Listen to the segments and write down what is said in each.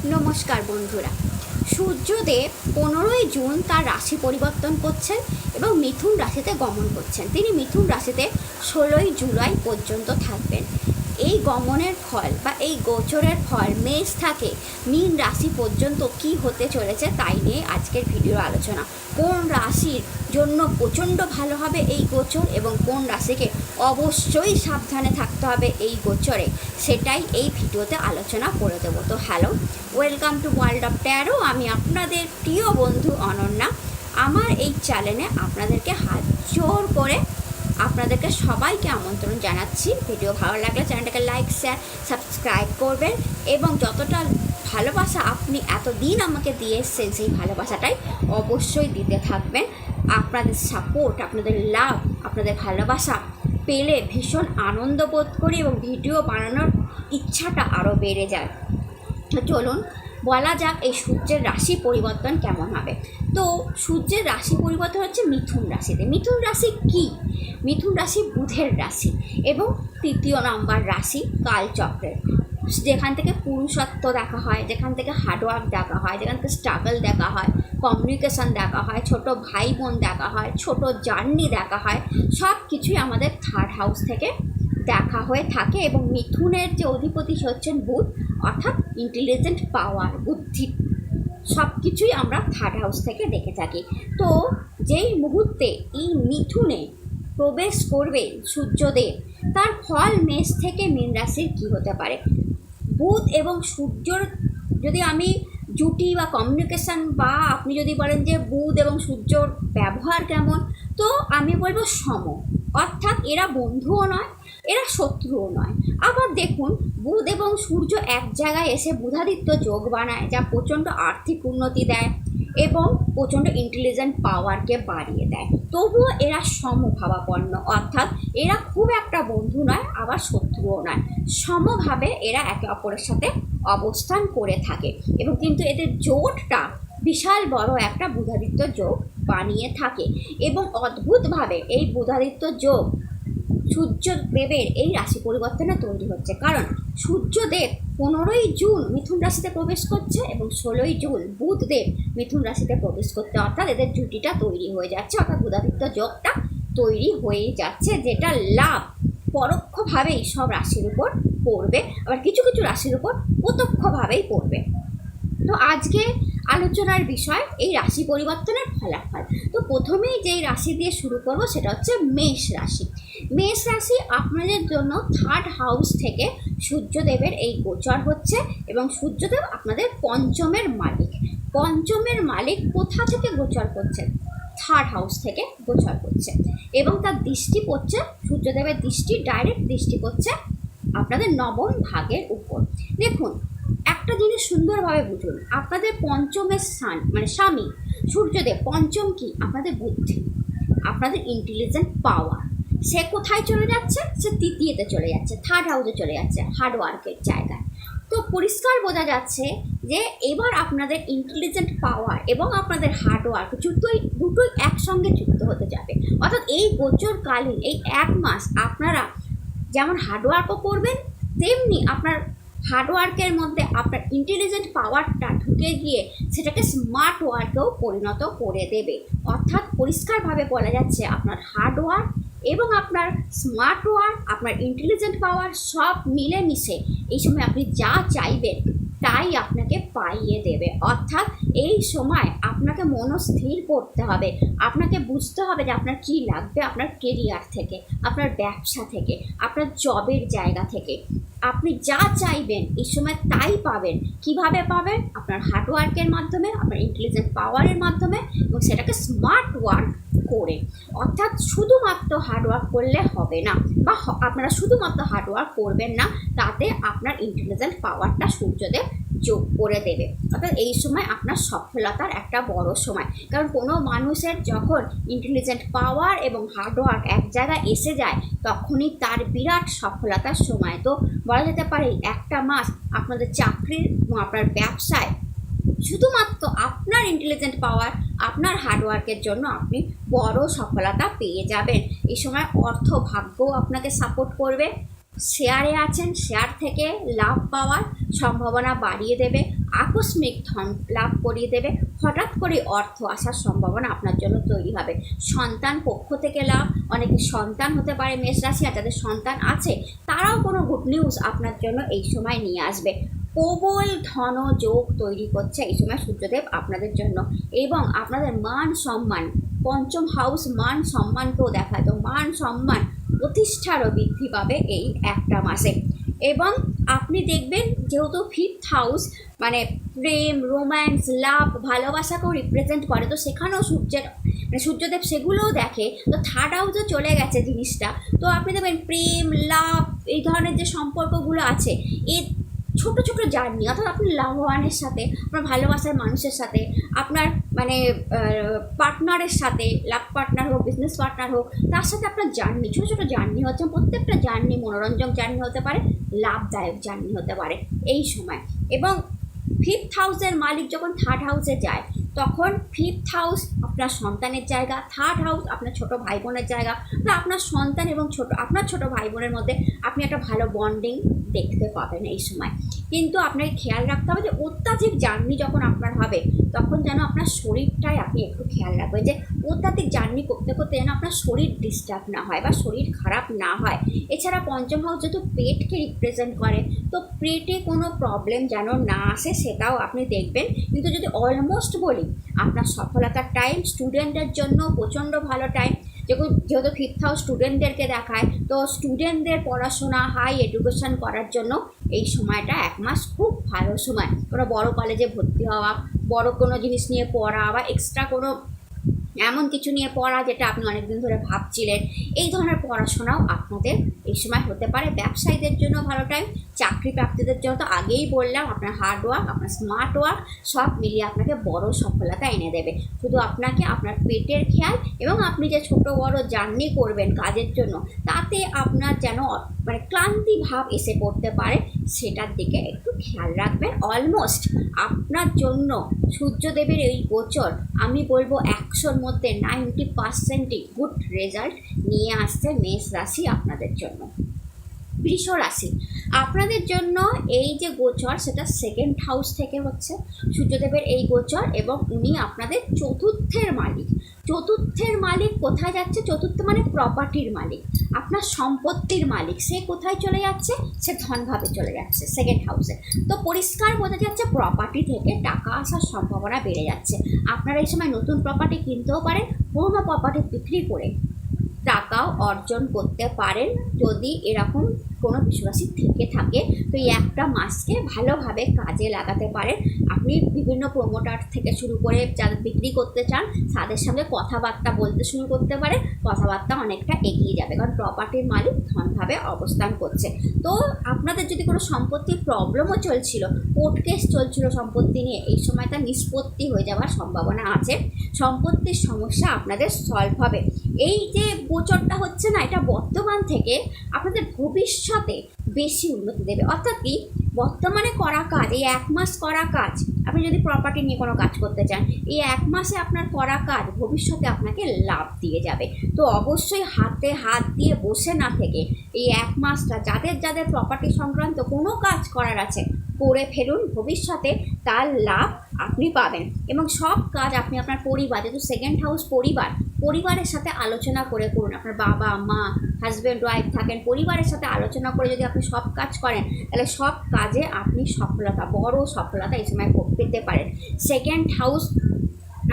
নমস্কার বন্ধুরা, সূর্যদেব 15ই জুন তার রাশি পরিবর্তন করছেন এবং মিথুন রাশিতে গমন করছেন। তিনি মিথুন রাশিতে 16ই জুলাই পর্যন্ত থাকবেন। এই গমনের ফল বা এই গোচরের ফল মেষ থেকে মীন রাশি পর্যন্ত কি হতে চলেছে তাই নিয়ে আজকের ভিডিও আলোচনা। কোন রাশির জন্য প্রচণ্ড ভালো হবে এই গোচর এবং কোন রাশিকে অবশ্যই সাবধানে থাকতে হবে এই গোচরে, সেটাই এই ভিডিওতে আলোচনা করে দেবো। তো hello, welcome to world of taro. আমি আপনাদের প্রিয় বন্ধু অনন্যা। আমার এই চ্যানেলে আপনাদেরকে হাত জোর করে আপনাদেরকে সবাইকে আমন্ত্রণ জানাচ্ছি। ভিডিও ভালো লাগলে চ্যানেলটাকে লাইক, শেয়ার, সাবস্ক্রাইব করবেন এবং যতটা ভালোবাসা আপনি এতদিন আমাকে দিয়ে এসছেন সেই ভালোবাসাটাই অবশ্যই দিতে থাকবেন। আপনাদের সাপোর্ট, আপনাদের লাভ, আপনাদের ভালোবাসা পেলে ভীষণ আনন্দ বোধ করি এবং ভিডিও বানানোর ইচ্ছাটা আরও বেড়ে যায়। তো চলুন বলা যাক এই সূর্যের রাশি পরিবর্তন কেমন হবে। তো সূর্যের রাশি পরিবর্তন হচ্ছে মিথুন রাশিতে। মিথুন রাশি কি? মিথুন রাশি বুধের রাশি এবং 3য় নম্বর রাশি কালচক্রের, যেখান থেকে পুরুষত্ব দেখা হয়, যেখান থেকে হার্ডওয়ার্ক দেখা হয়, যেখান থেকে স্ট্রাগল দেখা হয়, কমিউনিকেশন দেখা হয়, ছোট ভাই বোন দেখা হয়, ছোট জার্নি দেখা হয়, সব কিছুই আমাদের 3rd হাউস থেকে দেখা হয়ে থাকে। এবং মিথুনের যে অধিপতি হচ্ছেন বুধ, অর্থাৎ ইন্টেলিজেন্ট পাওয়ার, বুদ্ধি, সব কিছুই আমরা 3rd হাউস থেকে দেখে থাকি। তো যেই মুহূর্তে এই মিথুনে প্রবেশ করবে সূর্যদেব, তার ফল মেষ থেকে মীন রাশির কী হতে পারে। বুধ এবং সূর্যর যদি আমি জুটি বা কমিউনিকেশান, বা আপনি যদি বলেন যে বুধ এবং সূর্যর ব্যবহার কেমন, তো আমি বলবো সম। অর্থাৎ এরা বন্ধুও নয়, এরা শত্রুও নয়। আবার দেখুন, বুধ এবং সূর্য এক জায়গায় এসে বুধাদিত্য যোগ বানায়, যা প্রচণ্ড আর্থিক উন্নতি দেয় এবং প্রচণ্ড ইন্টেলিজেন্ট পাওয়ারকে বাড়িয়ে দেয়। তবুও এরা সমভাবাপন্ন, অর্থাৎ এরা খুব একটা বন্ধু নয়, আবার শত্রুও নয়, সমভাবে এরা একে অপরের সাথে অবস্থান করে থাকে। এবং কিন্তু এদের জোটটা বিশাল বড় একটা বুধাদিত্য যোগ বানিয়ে থাকে। এবং অদ্ভুতভাবে এই বুধাদিত্য যোগ সূর্যদেবের এই রাশি পরিবর্তনে তৈরি হচ্ছে, কারণ সূর্যদেব 15ই জুন মিথুন রাশিতে প্রবেশ করছে এবং 16ই জুন বুধদেব মিথুন রাশিতে প্রবেশ করতে, অর্থাৎ এদের জুটিটা তৈরি হয়ে যাচ্ছে, অর্থাৎ বুধাদিত্য যোগটা তৈরি হয়ে যাচ্ছে, যেটা লাভ পরোক্ষভাবেই সব রাশির উপর পড়বে, আবার কিছু কিছু রাশির উপর প্রত্যক্ষভাবেই পড়বে। তো আজকে আলোচনার বিষয় এই রাশি পরিবর্তনের ফলাফল। তো প্রথমেই যেই রাশি দিয়ে শুরু করব সেটা হচ্ছে মেষ রাশি। মেষ রাশি আপনাদের জন্য 3rd হাউস থেকে সূর্যদেবের এই গোচর হচ্ছে এবং সূর্যদেব আপনাদের পঞ্চমের মালিক। পঞ্চমের মালিক কোথা থেকে গোচর করছে? 3rd হাউস থেকে গোচর করছে এবং তার দৃষ্টি পড়ছে, সূর্যদেবের দৃষ্টি, ডাইরেক্ট দৃষ্টি পড়ছে আপনাদের 9ম ভাগের উপর। দেখুন, একটা জিনিস সুন্দরভাবে বুঝুন, আপনাদের পঞ্চমের স্থান মানে স্বামী সূর্যদেব, পঞ্চম কি? আপনাদের বুদ্ধি, আপনাদের ইন্টেলিজেন্ট পাওয়ার। সে কোথায় চলে যাচ্ছে? সে 3য়তে চলে যাচ্ছে, 3rd হাউসে চলে যাচ্ছে, হার্ডওয়ার্কের জায়গায়। তো পরিষ্কার বোঝা যাচ্ছে যে এবার আপনাদের ইন্টেলিজেন্ট পাওয়ার এবং আপনাদের হার্ডওয়ার্ক দুটোই একসঙ্গে যুক্ত হতে যাবে। অর্থাৎ এই গোচরকালীন এই 1 মাস আপনারা যেমন হার্ডওয়ার্কও করবেন, তেমনি আপনার হার্ডওয়ার্কের মধ্যে আপনার ইন্টেলিজেন্ট পাওয়ারটা ঢুকে গিয়ে সেটাকে স্মার্ট ওয়ার্কেও পরিণত করে দেবে। অর্থাৎ পরিষ্কারভাবে বলা যাচ্ছে আপনার হার্ডওয়ার্ক এবং আপনার স্মার্ট ওয়ার্ক, আপনার ইন্টেলিজেন্ট পাওয়ার সব মিলেমিশে এই সময় আপনি যা চাইবেন তাই আপনাকে পাইয়ে দেবে। অর্থাৎ এই সময় আপনাকে মনস্থির করতে হবে, আপনাকে বুঝতে হবে যে আপনার কী লাগবে, আপনার কেরিয়ার থেকে, আপনার ব্যবসা থেকে, আপনার জবের জায়গা থেকে। আপনি যা চাইবেন এই সময় তাই পাবেন। কিভাবে পাবেন? আপনার হার্ডওয়ার্কের মাধ্যমে, আপনার ইন্টেলিজেন্ট পাওয়ারের মাধ্যমে এবং সেটাকে স্মার্ট ওয়ার্ক করে। অর্থাৎ শুধুমাত্র হার্ডওয়ার্ক করলে হবে না, বা আপনারা শুধুমাত্র হার্ডওয়ার্ক করবেন না, তাতে আপনার ইন্টেলিজেন্ট পাওয়ারটা সূর্যদেব যোগ করে দেবে। অর্থাৎ এই সময় আপনার সফলতার একটা বড় সময়, কারণ কোনো মানুষের যখন ইন্টেলিজেন্ট পাওয়ার এবং হার্ডওয়ার্ক এক জায়গায় এসে যায় তখনই তার বিরাট সফলতার সময়। তো বলা যেতে পারে একটা মাস আপনাদের চাকরির এবং আপনার ব্যবসায় শুধুমাত্র আপনার ইন্টেলিজেন্ট পাওয়ার, আপনার হার্ডওয়ার্কের জন্য আপনি বড় সফলতা পেয়ে যাবেন। এই সময় অর্থ ভাগ্যও আপনাকে সাপোর্ট করবে। শেয়ারে আছেন, শেয়ার থেকে লাভ পাওয়ার সম্ভাবনা বাড়িয়ে দেবে, আকস্মিক ধন লাভ করিয়ে দেবে, হঠাৎ করে অর্থ আসার সম্ভাবনা আপনার জন্য তৈরি হবে। সন্তান পক্ষ থেকে লাভ, অনেকে সন্তান হতে পারে মেষ রাশি, আর যাদের সন্তান আছে তারাও কোনো গুড নিউজ আপনার জন্য এই সময় নিয়ে আসবে। প্রবল ধন যোগ তৈরি করছে এই সময় সূর্যদেব আপনাদের জন্য, এবং আপনাদের মান সম্মান, পঞ্চম হাউস মান সম্মানকেও দেখায়, তো মান সম্মান প্রতিষ্ঠারও বৃদ্ধি পাবে এই একটা মাসে। এবং আপনি দেখবেন যেহেতু ফিফথ হাউস মানে প্রেম, রোম্যান্স, লাভ, ভালোবাসাকেও রিপ্রেজেন্ট করে, তো সেখানেও সূর্যদেব সেগুলোও দেখে, তো থার্ড হাউসও চলে গেছে জিনিসটা। তো আপনি দেখবেন প্রেম, লাভ, এই ধরনের যে সম্পর্কগুলো আছে, এই ছোট ছোট জার্নি, অর্থাৎ আপনি লাভবানের সাথে, আপনার ভালোবাসার মানুষের সাথে, আপনার মানে পার্টনারের সাথে, লাভ পার্টনার হোক, বিজনেস পার্টনার হোক, তার সাথে আপনার জার্নি, ছোটো ছোটো জার্নি হচ্ছে। প্রত্যেকটা জার্নি মনোরঞ্জক জার্নি হতে পারে, লাভদায়ক জার্নি হতে পারে এই সময়। এবং ফিফথ হাউসের মালিক যখন থার্ড হাউসে যায়, তখন ফিফথ হাউস আপনার সন্তানের জায়গা, থার্ড হাউস আপনার ছোট ভাই বোনের জায়গা, বা আপনার সন্তান এবং আপনার ছোট ভাই বোনের মধ্যে আপনি একটা ভালো বন্ডিং দেখতে পাবেন এই সময়। কিন্তু আপনাকে খেয়াল রাখতে হবে যে অত্যাধিক জার্নি যখন আপনার হবে, তখন যেন আপনার শরীরটাই আপনি একটু খেয়াল রাখবেন, যে অত্যাধিক জার্নি করতে করতে যেন আপনার শরীর ডিস্টার্ব না হয় বা শরীর খারাপ না হয়। এছাড়া পঞ্চম হাউস যেহেতু পেটকে রিপ্রেজেন্ট করে, তো পেটে কোনো প্রবলেম যেন না আসে সেটাও আপনি দেখবেন। কিন্তু যদি অলমোস্ট বলি, আপনার সফলতার টাইম স্টুডেন্টের জন্য প্রচণ্ড ভালো টাইম, যেহেতু ফিফথ হাউস স্টুডেন্টদেরকে দেখায়, তো স্টুডেন্টদের পড়াশোনা, হাই এডুকেশন করার জন্য এই সময়টা এক মাস খুব ভালো সময়। কোনো বড় কলেজে ভর্তি হওয়া, বড় কোনো জিনিস নিয়ে পড়া, বা এক্সট্রা কোনো এমন কিছু নিয়ে পড়া যেটা আপনি অনেকদিন ধরে ভাবছিলেন, এই ধরনের পড়াশোনাও আপনাদের এই সময় হতে পারে। ব্যবসায়ীদের জন্য ভালো টাইম, চাকরি প্রাপ্তিদের জন্য তো আগেই বললাম, আপনার হার্ড ওয়ার্ক, আপনার স্মার্ট ওয়ার্ক সব মিলিয়ে আপনাকে বড় সফলতা এনে দেবে। শুধু আপনাকে আপনার পেটের খেয়াল, এবং আপনি যে ছোট বড় জার্নি করবেন কাজের জন্য, তাতে আপনার যেন মানে ক্লান্তি ভাব এসে পড়তে পারে, সেটার দিকে একটু খেয়াল রাখবেন। অলমোস্ট আপনার জন্য সূর্যদেবের এই গোচর আমি বলবো 100-র মধ্যে 90%ই গুড রেজাল্ট নিয়ে আসছে মেষ রাশি আপনাদের জন্য। বৃষ রাশি আপনাদের জন্য এই যে গোচর, সেটা সেকেন্ড হাউস থেকে হচ্ছে সূর্যদেবের এই গোচর, এবং উনি আপনাদের চতুর্থের মালিক। চতুর্থের মালিক কোথায় যাচ্ছে? চতুর্থ মানে প্রপার্টির মালিক, আপনার সম্পত্তির মালিক। সে কোথায় চলে যাচ্ছে? সে ধনভাবে চলে যাচ্ছে সেকেন্ড হাউসে। তো পরিষ্কার বোঝা যাচ্ছে প্রপার্টি থেকে টাকা আসার সম্ভাবনা বেড়ে যাচ্ছে। আপনারা এই সময় নতুন প্রপার্টি কিনতেও পারেন, পুরোনো প্রপার্টি বিক্রি করে টাকাও অর্জন করতে পারেন, যদি এরকম কোনো বৃষরাশি থেকে থাকে। তো এই একটা মাসকে ভালোভাবে কাজে লাগাতে পারেন। আপনি বিভিন্ন প্রমোটার থেকে শুরু করে যারা বিক্রি করতে চান, তাদের সঙ্গে কথাবার্তা বলতে শুরু করতে পারেন, কথাবার্তা অনেকটা এগিয়ে যাবে, কারণ প্রপার্টির মালিক ধনভাবে অবস্থান করছে। তো আপনাদের যদি কোনো সম্পত্তির প্রবলেমও চলছিল, কোর্ট কেস চলছিল সম্পত্তি নিয়ে, এই সময় তার নিষ্পত্তি হয়ে যাওয়ার সম্ভাবনা আছে। সম্পত্তির সমস্যা আপনাদের সলভ হবে। এই যে গোচরটা হচ্ছে না, এটা বর্তমান থেকে আপনাদের ভবিষ্যতে বেশি উন্নতি দেবে। অর্থাৎ কি, বর্তমানে করা কাজ, এই এক মাস করা কাজ, আপনি যদি প্রপার্টি নিয়ে কোনো কাজ করতে চান, এই এক মাসে আপনার করা কাজ ভবিষ্যতে আপনাকে লাভ দিয়ে যাবে। তো অবশ্যই হাতে হাত দিয়ে বসে না থেকে এই এক মাসটা যাদের যাদের প্রপার্টি সংক্রান্ত কোনো কাজ করার আছে, করে ফেলুন, ভবিষ্যতে তার লাভ আপনি পাবেন। এবং সব কাজ আপনি আপনার পরিবার, যেহেতু সেকেন্ড হাউস পরিবারের সাথে আলোচনা করে করুন। আপনার বাবা মা, হাজব্যান্ড ওয়াইফ থাকেন, পরিবারের সাথে আলোচনা করে যদি আপনি সব কাজ করেন, তাহলে সব কাজে আপনি সফলতা, বড় সফলতা এই সময় পেতে পারেন। সেকেন্ড হাউস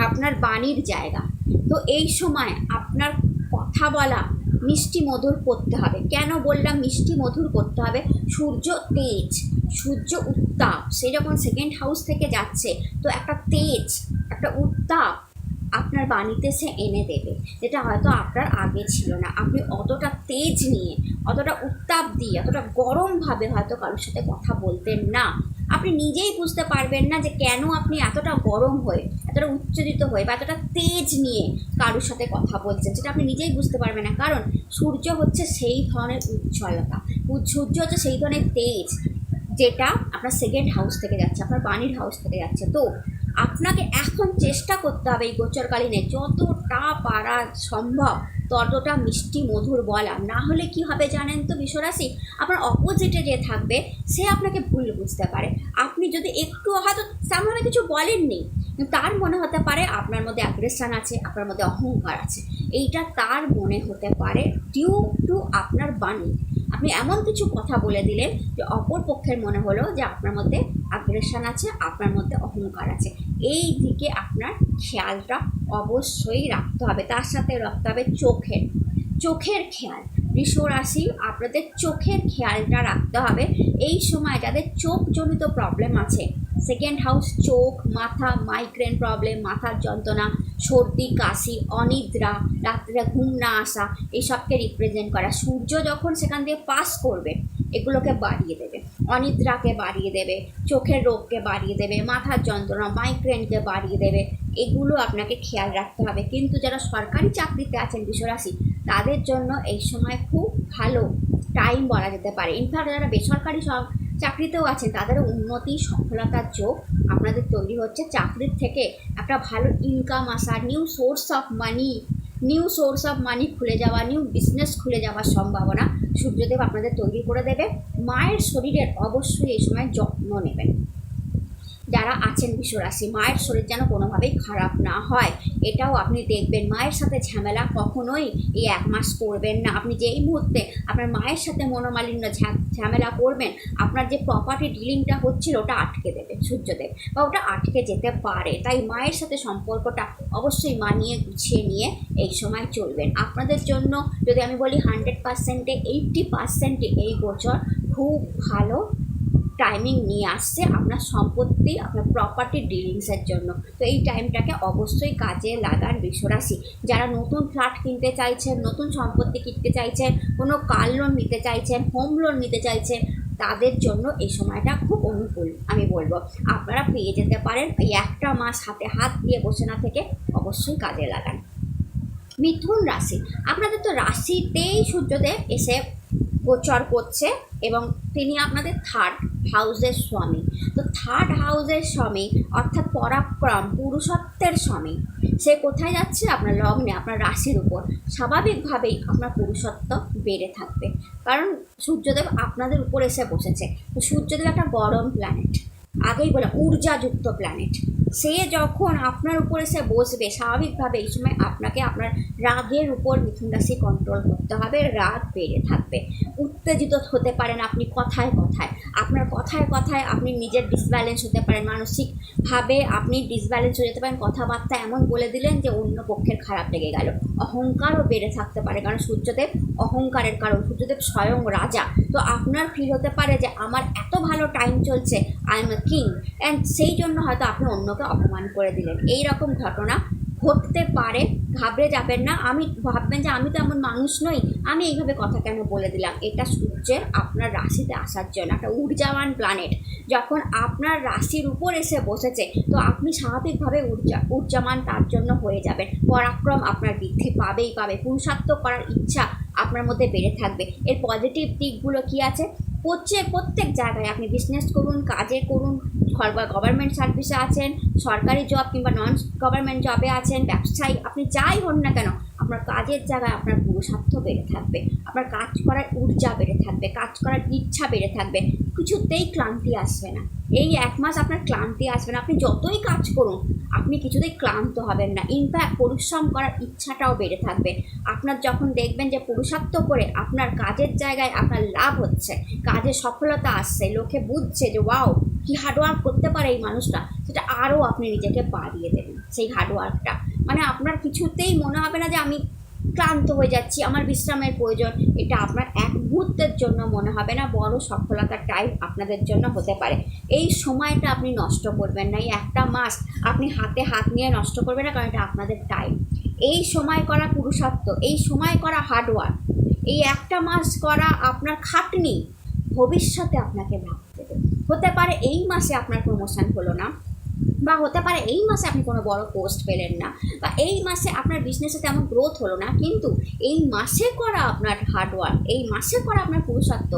আপনার বাণীর জায়গা, তো এই সময় আপনার কথা বলা মিষ্টি মধুর করতে হবে। কেন বললাম মিষ্টি মধুর করতে হবে? সূর্য তেজ, সূর্য উত্তাপ, সে যখন সেকেন্ড হাউস থেকে যাচ্ছে, তো একটা তেজ, একটা উত্তাপ আপনার বাণীতে সে এনে দেবে, যেটা হয়তো আপনার আগে ছিল না। আপনি অতটা তেজ নিয়ে, অতটা উত্তাপ দিয়ে, অতটা গরমভাবে হয়তো কারোর সাথে কথা বলতেন না। আপনি নিজেই বুঝতে পারবেন না যে কেন আপনি এতটা গরম হয়ে, এতটা উত্তেজিত হয়ে, বা এতটা তেজ নিয়ে কারোর সাথে কথা বলছেন, সেটা আপনি নিজেই বুঝতে পারবেন না। কারণ সূর্য হচ্ছে সেই ধরনের উজ্জ্বলতা, সূর্য হচ্ছে সেই ধরনের তেজ, যেটা আপনার আপনার সেকেন্ড হাউস থেকে যাচ্ছে, আপনার বাণীর হাউস থেকে যাচ্ছে। তো আপনাকে এখন চেষ্টা করতে হবে এই গোচরকালীনে যতটা পারা সম্ভব ততটা মিষ্টি মধুর বলা, না হলে কি হবে জানেন তো বিশ্বরাশি, আপনার অপোজিটে যে থাকবে সে আপনাকে ভুল বুঝতে পারে। আপনি যদি একটু হয়তো তেমন কিছু বলেননি, তার মনে হতে পারে আপনার মধ্যে অ্যাগ্রেশন আছে, আপনার মধ্যে অহংকার আছে। এইটা তার মনে হতে পারে ডিউ টু আপনার বাণী। আপনি এমন কিছু কথা বলে দিলেন যে অপর পক্ষের মনে হলো যে আপনার মধ্যে অ্যাগ্রেশন আছে, আপনার মধ্যে অহংকার আছে। এই দিকে আপনার খেয়ালটা অবশ্যই রাখতে হবে। তার সাথে রাখতে হবে চোখের খেয়াল। বৃষ রাশি, আপনাদের চোখের খেয়ালটা রাখতে হবে। এই সময় যাদের চোখজনিত প্রবলেম আছে, সেকেন্ড হাউস চোখ, মাথা, মাইগ্রেন প্রবলেম, মাথার যন্ত্রণা, সর্দি, কাশি, অনিদ্রা, রাত্রে ঘুম না আসা, এইসবকে রিপ্রেজেন্ট করা। সূর্য যখন সেখান দিয়ে পাস করবে এগুলোকে বাড়িয়ে দেবে, অনিদ্রাকে বাড়িয়ে দেবে, চোখের রোগকে বাড়িয়ে দেবে, মাথার যন্ত্রণা, মাইগ্রেনকে বাড়িয়ে দেবে। এগুলো আপনাকে খেয়াল রাখতে হবে। কিন্তু যারা সরকারি চাকরিতে আছেন বৃষরাশি, তাদের জন্য এই সময় খুব ভালো টাইম বলা যেতে পারে। ইনফ্যাক্ট যারা বেসরকারি চাকরিতেও আছেন তাদেরও উন্নতি, সফলতার যোগ আপনাদের তৈরি হচ্ছে। চাকরির থেকে একটা ভালো ইনকাম আসা, নিউ সোর্স অফ মানি খুলে যাওয়া, নিউ বিজনেস খুলে যাওয়ার সম্ভাবনা সূর্যদেব আপনাদের তৈরি করে দেবে। মায়ের শরীরের অবশ্যই এই সময় যত্ন নেবেন। যারা আছেন বৃষরাশি, মায়ের শরীর যেন কোনোভাবেই খারাপ না হয় এটাও আপনি দেখবেন। মায়ের সাথে ঝামেলা কখনোই এই 1 মাস করবেন না। আপনি যেই মুহূর্তে আপনার মায়ের সাথে মনোমালিন্য ঝামেলা করবেন, আপনার যে প্রপার্টি ডিলিংটা হচ্ছিল ওটা আটকে দেবে সূর্যদেব, বা ওটা আটকে যেতে পারে। তাই মায়ের সাথে সম্পর্কটা অবশ্যই মানিয়ে গুছিয়ে নিয়ে এই সময় চলবেন। আপনাদের জন্য যদি আমি বলি 100%-এ 80% এই গোচর খুব ভালো টাইমিং নিয়ে আসছে আপনার সম্পত্তি, আপনার প্রপার্টি ডিলিংসের জন্য। তো এই টাইমটাকে অবশ্যই কাজে লাগান বৃষরাশি। যারা নতুন ফ্ল্যাট কিনতে চাইছেন, নতুন সম্পত্তি কিনতে চাইছেন, কোনো কার লোন নিতে চাইছেন, হোম লোন নিতে চাইছেন, তাদের জন্য এই সময়টা খুব অনুকূল আমি বলবো। আপনারা পেয়ে যেতে পারেন। এই একটা মাস হাতে হাত দিয়ে বসে না থেকে অবশ্যই কাজে লাগান। মিথুন রাশি, আপনাদের তো রাশিতেই সূর্যদেব এসে গোচর করছে এবং তিনি আপনাদের 3rd হাউসের স্বামী। তো 3rd হাউসের স্বামী অর্থাৎ পরাক্রম, পুরুষত্বের স্বামী, সে কোথায় যাচ্ছে? আপনার লগ্নে, আপনার রাশির উপর। স্বাভাবিকভাবেই আপনার পুরুষত্ব বেড়ে থাকবে, কারণ সূর্যদেব আপনাদের উপর এসে বসেছে। তো সূর্যদেব একটা গরম প্ল্যানেট, আগেই বলে ঊর্জাযুক্ত প্ল্যানেট। সে যখন আপনার উপর এসে বসবে, স্বাভাবিকভাবে এই সময় আপনাকে আপনার রাগের উপর মিথুন রাশি কন্ট্রোল করতে হবে। রাগ বেড়ে থাকবে, উত্তেজিত হতে পারেন আপনি কথায় কথায়। আপনার কথায় কথায় আপনি নিজের ডিসব্যালেন্স হতে পারেন, মানসিকভাবে আপনি ডিসব্যালেন্স হয়ে যেতে পারেন। কথাবার্তা এমন বলে দিলেন যে অন্য পক্ষের খারাপ লেগে গেল। অহংকারও বেড়ে থাকতে পারে, কারণ সূর্যদেব অহংকারের কারণ, সূর্যদেব স্বয়ং রাজা। তো আপনার ফিল হতে পারে যে আমার এত ভালো টাইম চলছে, I M a king, and সেই জন্য হয়তো আপনি অন্যকে অপমান করে দিলেন। এই রকম ঘটনা ঘটতে পারে, ঘাবড়ে যাবেন না। ভাববেন যে আমি তো এমন মানুষ নই, আমি এইভাবে কথা কেন বলে দিলাম। এটা সূর্যের আপনার রাশিতে আসার জন্য একটা ঊর্জাবান প্ল্যানেট যখন আপনার রাশির উপর এসে বসেছে, তো আপনি স্বাভাবিকভাবে ঊর্জামান তার জন্য হয়ে যাবেন। পরাক্রম আপনার বৃদ্ধি পাবে, পুরুষার্থ করার ইচ্ছা আপনার মধ্যে বেড়ে থাকবে। এর পজিটিভ দিকগুলো কি আছে? প্রত্যেক জায়গায় আপনি বিজনেস করুন, কাজে করুন, গভর্নমেন্ট সার্ভিসে আছেন, সরকারি জব কিংবা নন গভর্নমেন্ট জবে আছেন, ব্যবসায়ী, আপনি যাই হন না কেন, আপনার কাজের জায়গায় আপনার পুরুষার্থ বেড়ে থাকবে, আপনার কাজ করার ঊর্জা বেড়ে থাকবে, কাজ করার ইচ্ছা বেড়ে থাকবে। কিছুতেই ক্লান্তি আসবে না। এই 1 মাস আপনার ক্লান্তি আসবে না। আপনি যতই কাজ করুন আপনি কিছুতেই ক্লান্ত হবেন না। ইনফ্যাক্ট পরিশ্রম করার ইচ্ছাটাও বেড়ে থাকবে। আপনার যখন দেখবেন যে পুরুষার্থ করে আপনার কাজের জায়গায় আপনার লাভ হচ্ছে, কাজে সফলতা আসছে, লোকে বুঝছে যে ওয়াও কি হার্ডওয়ার্ক করতে পারে এই মানুষটা, সেটা আরও আপনি নিজেকে বাড়িয়ে দেবেন। সেই হার্ডওয়ার্কটা মানে আপনার কিছুতেই মনে হবে না যে আমি ক্লান্ত হয়ে যাচ্ছি, আমার বিশ্রামের প্রয়োজন। এটা আপনার এক মুহূর্তের জন্য মনে হবে না। বড় সফলতার টাইম আপনাদের জন্য হতে পারে। এই সময়টা আপনি নষ্ট করবেন না। এই একটা মাস আপনি হাতে হাত নিয়ে নষ্ট করবেন না, কারণ এটা আপনাদের টাইম। এই সময় করা পুরুষার্থ, এই সময় করা হার্ডওয়ার্ক, এই একটা মাস করা আপনার খাটনি ভবিষ্যতে আপনাকে লাভ দেবে। হতে পারে এই মাসে আপনার প্রমোশন হলো না, বা হতে পারে এই মাসে আপনি কোনো বড় পোস্ট পেলেন না, বা এই মাসে আপনার বিজনেসে তেমন গ্রোথ হলো না, কিন্তু এই মাসে করা আপনার হার্ডওয়ার্ক, এই মাসে করা আপনার পুরুষার্থ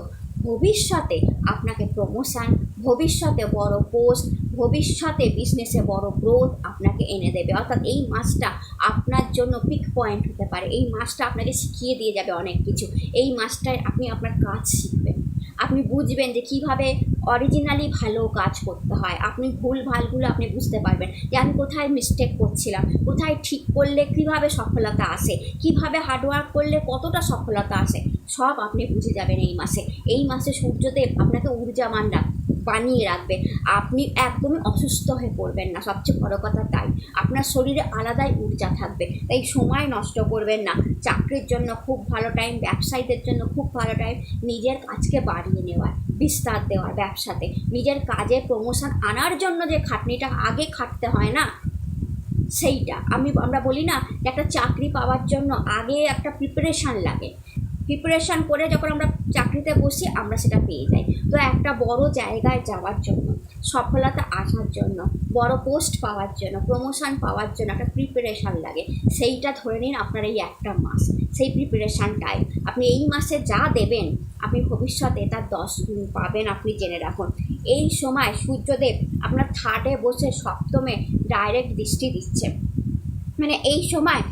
ভবিষ্যতে আপনাকে প্রমোশন, ভবিষ্যতে বড় পোস্ট, ভবিষ্যতে বিজনেসে বড় গ্রোথ আপনাকে এনে দেবে। অর্থাৎ এই মাসটা আপনার জন্য পিক পয়েন্ট হতে পারে। এই মাসটা আপনাকে শিখিয়ে দিয়ে যাবে অনেক কিছু। এই মাসটায় আপনি আপনার কাজ শিখবেন, আপনি বুঝবেন যে কীভাবে অরিজিনালি ভালো কাজ করতে হয়। আপনি ভুল ভালগুলো আপনি বুঝতে পারবেন যে আমি কোথায় মিস্টেক করছিলাম, কোথায় ঠিক করলে কীভাবে সফলতা আসে, কীভাবে হার্ডওয়ার্ক করলে কতটা সফলতা আসে, সব আপনি বুঝে যাবেন এই মাসে। এই মাসে সূর্যদেব আপনাকে ঊর্জামান বানিয়ে রাখবে। আপনি একদমই অসুস্থ হয়ে পড়বেন না, সবচেয়ে বড় কথা তাই। আপনার শরীরে আলাদাই ঊর্জা থাকবে। তাই সময় নষ্ট করবেন না। চাকরির জন্য খুব ভালো টাইম, ব্যবসায়ীদের জন্য খুব ভালো টাইম। নিজের কাজকে বাড়িয়ে নেওয়ার, বিস্তার দেওয়ার ব্যবসাতে, নিজের কাজে প্রমোশন আনার জন্য যে খাটনিটা আগে খাটতে হয় না, সেইটা আমরা বলি না, একটা চাকরি পাওয়ার জন্য আগে একটা প্রিপারেশান লাগে। প্রিপারেশান করে যখন আমরা চাকরিতে বসি আমরা সেটা পেয়ে যাই। তো একটা বড় জায়গায় যাওয়ার জন্য, সফলতা আসার জন্য, বড় পোস্ট পাওয়ার জন্য, প্রমোশন পাওয়ার জন্য একটা প্রিপারেশান লাগে। সেইটা ধরে নিন আপনার এই একটা মাস, সেই প্রিপারেশানটাই আপনি এই মাসে যা দেবেন আপনি ভবিষ্যতে তার 10 গুণ পাবেন। আপনি জেনে রাখুন। এই সময় সূর্যদেব আপনার থার্ডে বসে সপ্তমে ডাইরেক্ট দৃষ্টি দিচ্ছে। মানে এই সময়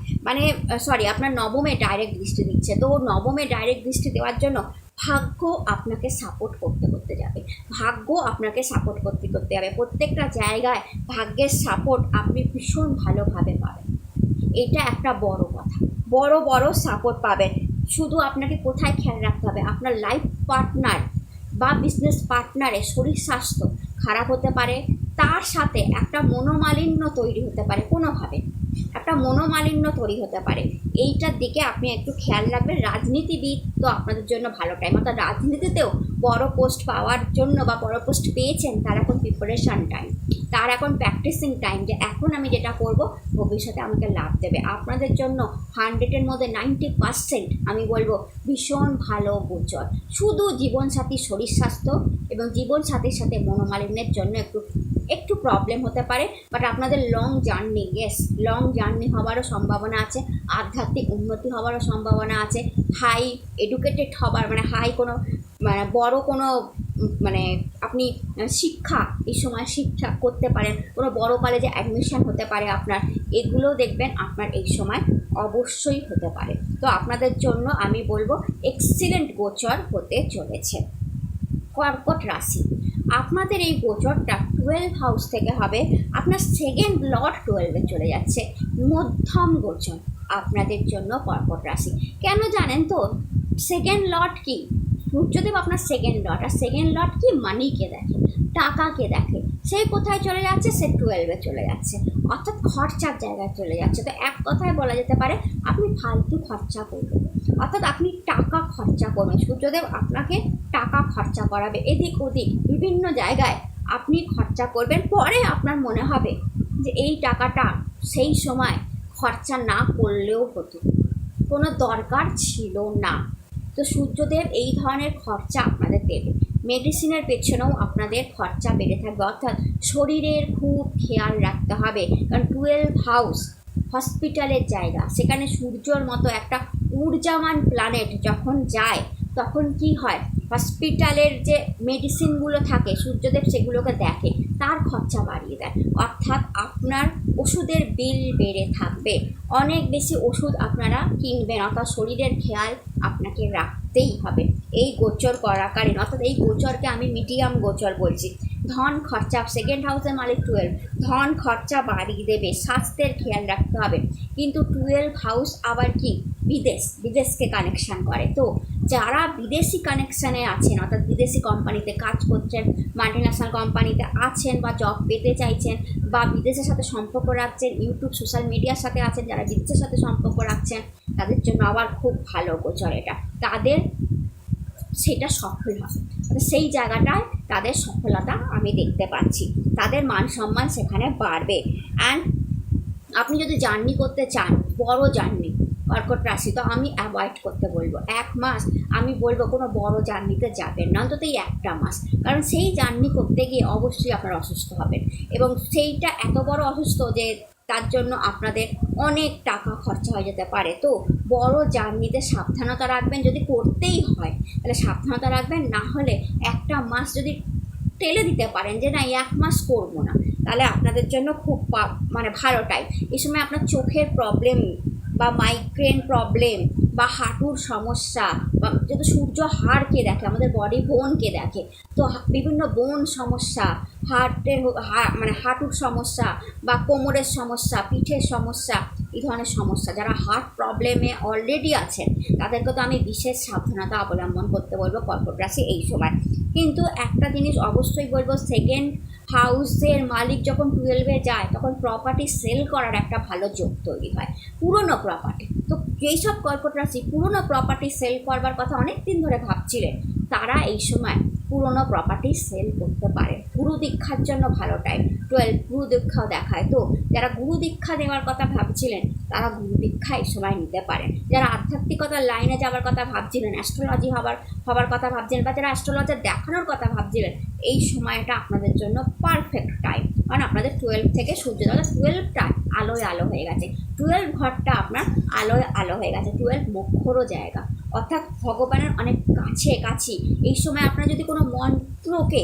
আপনার নবমে ডাইরেক্ট দৃষ্টি দিচ্ছে। তো নবমে ডাইরেক্ট দৃষ্টি দেওয়ার জন্য ভাগ্য আপনাকে সাপোর্ট করতে যাবে। ভাগ্য আপনাকে সাপোর্ট করতে যাবে। প্রত্যেকটা জায়গায় ভাগ্যের সাপোর্ট আপনি ভীষণ ভালোভাবে পাবেন। এটা একটা বড় কথা। বড় সাপোর্ট পাবেন। শুধু আপনাকে কোথায় খেয়াল রাখতে হবে, আপনার লাইফ পার্টনার বা বিজনেস পার্টনারের শরীর স্বাস্থ্য খারাপ হতে পারে, তার সাথে একটা মনোমালিন্য তৈরি হতে পারে, কোনোভাবে একটা মনোমালিন্য তৈরি হতে পারে। এইটার দিকে আপনি একটু খেয়াল রাখবেন। রাজনীতিবিদ তো আপনাদের জন্য ভালো টাইম, অর্থাৎ রাজনীতিতেও বড় পোস্ট পাওয়ার জন্য বা বড় পোস্ট পেয়েছেন, তার এখন প্রিপারেশান টাইম, তার এখন প্র্যাকটিসিং টাইম, যে এখন আমি যেটা করব ভবিষ্যতে আমাকে লাভ দেবে। আপনাদের জন্য 100-এর মধ্যে 90% আমি বলবো ভীষণ ভালো গোচর। শুধু জীবনসাথীর শরীর স্বাস্থ্য এবং জীবনসাথীর সাথে মনোমালিন্যের জন্য একটু প্রবলেম হতে পারে। বাট আপনাদের লং জার্নি হওয়ারও সম্ভাবনা আছে। আধ্যাত্মিক উন্নতি হওয়ারও সম্ভাবনা আছে। হাই এডুকেটেড হবার হাই কোনো বড় কোনো আপনি শিক্ষা এই সময় শিক্ষা করতে পারেন, কোনো বড় কলেজে অ্যাডমিশন হতে পারে আপনার। এগুলো দেখবেন আপনার এই সময় অবশ্যই হতে পারে। তো আপনাদের জন্য আমি বলবো এক্সিলেন্ট গোচর হতে চলেছে। কর্কট রাশি, আপনাদের এই গোচরটা 12 হাউস থেকে হবে। আপনার সেকেন্ড লর্ড 12-এ চলে যাচ্ছে। মধ্যম গোচর আপনাদের জন্য কর্কট রাশি। কেন জানেন তো? সেকেন্ড লর্ড কি? সূর্যদেব আপনার সেকেন্ড লর্ড। আর সেকেন্ড লর্ড কি? মানিকে দেখে, টাকাকে দেখে। সে কোথায় চলে যাচ্ছে? সে 12-এ চলে যাচ্ছে, অর্থাৎ খরচার জায়গায় চলে যাচ্ছে। তো এক কথায় বলা যেতে পারে আপনি ফালতু খরচা করবেন, অর্থাৎ আপনি টাকা খরচা করবেন। সূর্যদেব আপনাকে টাকা খরচা করাবে, এদিক ওদিক বিভিন্ন জায়গায় আপনি খরচা করবেন। পরে আপনার মনে হবে যে এই টাকাটা সেই সময় খরচা না করলেও হতো, কোনো দরকার ছিল না। তো সূর্যদেব এই ধরনের খরচা আপনাদের দেবে। মেডিসিনের পেছনেও আপনাদের খরচা বেড়ে থাকবে, অর্থাৎ শরীরের খুব খেয়াল রাখতে হবে। কারণ 12 হাউস হসপিটালের জায়গা, সেখানে সূর্যর মতো একটা ঊর্জামান প্ল্যানেট যখন যায় তখন কি হয়, হসপিটালের যে মেডিসিনগুলো থাকে সূর্যদেব সেগুলোকে দেখে, তার খরচা বাড়িয়ে দেয়। অর্থাৎ আপনার ওষুধের বিল বেড়ে থাকবে, অনেক বেশি ওষুধ আপনারা কিনবেন। অর্থাৎ শরীরের খেয়াল আপনাকে রাখতেই হবে এই গোচর করাকালীন। অর্থাৎ এই গোচরকে আমি মিডিয়াম গোচর বলছি। ধন খরচা, সেকেন্ড হাউসের মালিক 12, ধন খরচা বাড়িয়ে দেবে। স্বাস্থ্যের খেয়াল রাখতে হবে। কিন্তু 12 হাউস আবার কি? বিদেশকে কানেকশান করে। তো যারা বিদেশি কানেকশানে আছেন, অর্থাৎ বিদেশি কোম্পানিতে কাজ করছেন, মাল্টিন্যাশনাল কোম্পানিতে আছেন বা জব পেতে চাইছেন বা বিদেশের সাথে সম্পর্ক রাখছেন, ইউটিউব সোশ্যাল মিডিয়ার সাথে আছেন, যারা বিদেশের সাথে সম্পর্ক রাখছেন, তাদের জন্য আবার খুব ভালো গোচর এটা। তাদের সেটা সফল হবে, সেই জায়গাটায় তাদের সফলতা আমি দেখতে পাচ্ছি। তাদের মান সম্মান সেখানে বাড়বে। অ্যান্ড আপনি যদি জার্নি করতে চান, বড় জার্নি কর্কট রাশি, তো আমি অ্যাভয়েড করতে বলবো। 1 মাস আমি বলবো কোনো বড় জার্নিতে যাবেন না, অন্তত এই একটা মাস। কারণ সেই জার্নি করতে গিয়ে অবশ্যই আপনারা অসুস্থ হবেন, এবং সেইটা এত বড় অসুস্থ যে তার জন্য আপনাদের অনেক টাকা খরচা হয়ে যেতে পারে। তো বড় জার্নিতে সাবধানতা রাখবেন। যদি করতেই হয় তাহলে সাবধানতা রাখবেন, না হলে একটা মাস যদি টেলে দিতে পারেন যে না এই 1 মাস করবো না, তাহলে আপনাদের জন্য খুব মানে ভালো টাইম। এই সময় আপনার চোখের প্রবলেম বা মাইগ্রেন প্রবলেম বা হাঁটুর সমস্যা, বা যেহেতু সূর্য হাড়কে দেখে, আমাদের বডি বোনকে দেখে, তো বিভিন্ন বোন সমস্যা, মানে হাঁটুর সমস্যা বা কোমরের সমস্যা, পিঠের সমস্যা, এই ধরনের সমস্যা যারা হার্ট প্রবলেমে অলরেডি আছেন তাদেরকে তো আমি বিশেষ সাবধানতা অবলম্বন করতে বলবো কর্কট রাশি এই সময়। কিন্তু একটা জিনিস অবশ্যই বলবো, সেকেন্ড হাউসের মালিক যখন 12-এ যায় তখন প্রপার্টি সেল করার একটা ভালো যোগ তৈরি হয়, পুরনো প্রপার্টি। তো যেইসব কর্কট রাশি পুরনো প্রপার্টি সেল করবার কথা অনেক দিন ধরে ভাবছিলেন, তারা এই সময় পুরনো প্রপার্টি সেল করতে পারে। গুরু দীক্ষার জন্য ভালো টাইম, 12 গুরু দীক্ষাও দেখায়। তো যারা গুরু দীক্ষা নেওয়ার কথা ভাবছিলেন তারা গুরু দীক্ষা এই সময় নিতে পারেন। যারা আধ্যাত্মিকতার লাইনে যাওয়ার কথা ভাবছিলেন, অ্যাস্ট্রোলজি হবার কথা ভাবছিলেন, বা যারা অ্যাস্ট্রোলজার দেখানোর কথা ভাবছিলেন, এই সময়টা আপনাদের জন্য পারফেক্ট টাইম। কারণ আপনাদের 12 থেকে সূর্যোদয়, 12টা আলোয় আলো হয়ে গেছে, 12 ঘরটা আপনার আলোয় আলো হয়ে গেছে, 12 মোক্ষরও জায়গা, অর্থাৎ ভগবানের অনেক কাছে। এই সময় আপনারা যদি কোনো মন্ত্রকে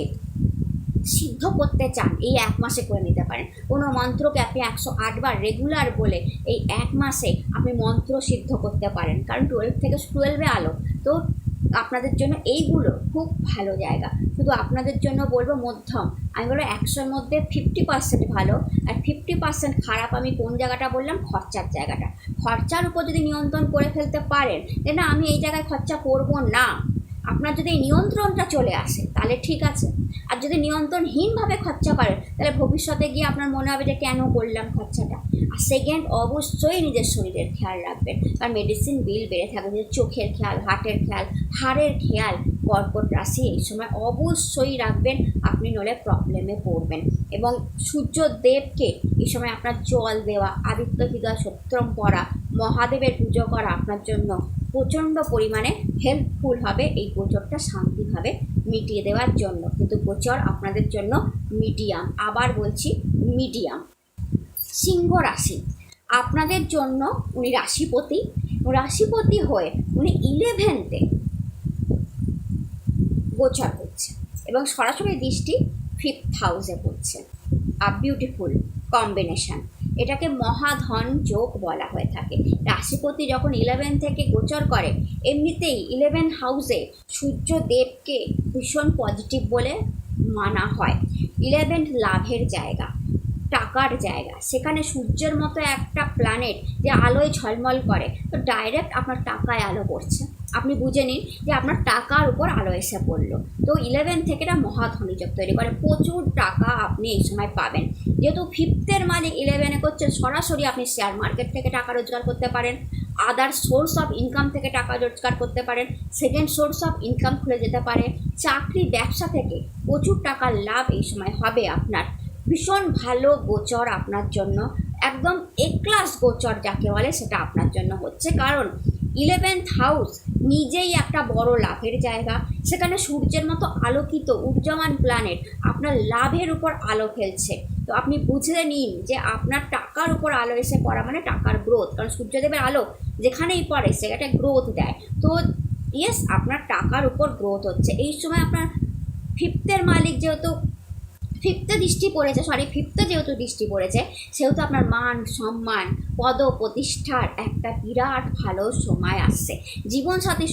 সিদ্ধ করতে চান এই 1 মাসে করে নিতে পারেন। কোনো মন্ত্রকে আপনি 108 বার রেগুলার বলে এই 1 মাসে আপনি মন্ত্র সিদ্ধ করতে পারেন, কারণ 12 থেকে 12-এ আলো। তো আপনাদের জন্য এইগুলো খুব ভালো জায়গা। শুধু আপনাদের জন্য বলবো মধ্যম, আমি বলবো 100-এর মধ্যে 50% ভালো আর 50% খারাপ। আমি কোন জায়গাটা বললাম? খরচার জায়গাটা। খরচার উপর যদি নিয়ন্ত্রণ করে ফেলতে পারেন যে না আমি এই জায়গায় খরচা করবো না, আপনার যদি এই নিয়ন্ত্রণটা চলে আসে তাহলে ঠিক আছে। আর যদি নিয়ন্ত্রণহীনভাবে খরচা করেন তাহলে ভবিষ্যতে গিয়ে আপনার মনে হবে যে কেন করলাম খরচাটা। আর সেকেন্ড, অবশ্যই নিজের শরীরের খেয়াল রাখবেন, কারণ মেডিসিন বিল বেড়ে থাকবে। নিজের চোখের খেয়াল, হার্টের খেয়াল, হাড়ের খেয়াল কর্কট রাশি এই সময় অবশ্যই রাখবেন, আপনি নলে প্রবলেমে পড়বেন। এবং সূর্যদেবকে এই সময় আপনার জল দেওয়া, আদিত্য হৃদয় সত্যম পড়া, মহাদেবের পুজো করা আপনার জন্য প্রচণ্ড পরিমাণে হেল্পফুল হবে এই গোচরটা শান্তিভাবে মিটিয়ে দেওয়ার জন্য। কিন্তু গোচর আপনাদের জন্য মিডিয়াম, আবার বলছি মিডিয়াম। সিংহ রাশি আপনাদের জন্য উনি রাশিপতি হয়ে উনি 11তে গোচর করছে এবং সরাসরি দৃষ্টি 5th হাউসে পড়ছে। বিউটিফুল কম্বিনেশন, এটাকে মহাধন যোগ বলা হয়ে থাকে। রাশিপতি যখন 11 থেকে গোচর করে, এমনিতেই 11 হাউসে সূর্যদেবকে ভীষণ পজিটিভ বলে মানা হয়। 11 লাভের জায়গা, টাকার জায়গা, সেখানে সূর্যের মতো একটা প্ল্যানেট যে আলোয় ঝলমল করে, তো ডাইরেক্ট আপনার টাকায় আলো পড়ছে। আপনি বুঝে নিন যে আপনার টাকার উপর আলো এসে পড়লো। তো 11 থেকে এটা মহাধনীযোগ তৈরি করে, প্রচুর টাকা আপনি এই সময় পাবেন। যেহেতু 5th-এর মালিক 11-এ করছে, সরাসরি আপনি শেয়ার মার্কেট থেকে টাকা রোজগার করতে পারেন, আদার সোর্স অফ ইনকাম থেকে টাকা রোজগার করতে পারেন, সেকেন্ড সোর্স অফ ইনকাম খুলে যেতে পারে, চাকরি ব্যবসা থেকে প্রচুর টাকার লাভ এই সময় হবে আপনার। ভীষণ ভালো গোচর আপনার জন্য, একদম এ ক্লাস গোচর যাকে বলে সেটা আপনার জন্য হচ্ছে। কারণ 11th হাউস নিজেই একটা বড় লাভের জায়গা, সেখানে সূর্যের মতো আলোকিত উর্জামান প্ল্যানেট আপনার লাভের উপর আলো ফেলছে। তো আপনি বুঝে নিন যে আপনার টাকার উপর আলো এসে পড়া মানে টাকার গ্রোথ, কারণ সূর্যদেবের আলো যেখানেই পড়ে সেটা গ্রোথ দেয়। তো ইয়েস, আপনার টাকার উপর গ্রোথ হচ্ছে এই সময়। আপনার 5th-এর মালিক যেহেতু 5th-এ দৃষ্টি পড়েছে, 5th-এ যেহেতু দৃষ্টি পড়েছে, সেহেতু আপনার মান সম্মান পদ প্রতিষ্ঠার একটা বিরাট ভালো সময় আসছে। জীবনসাথীর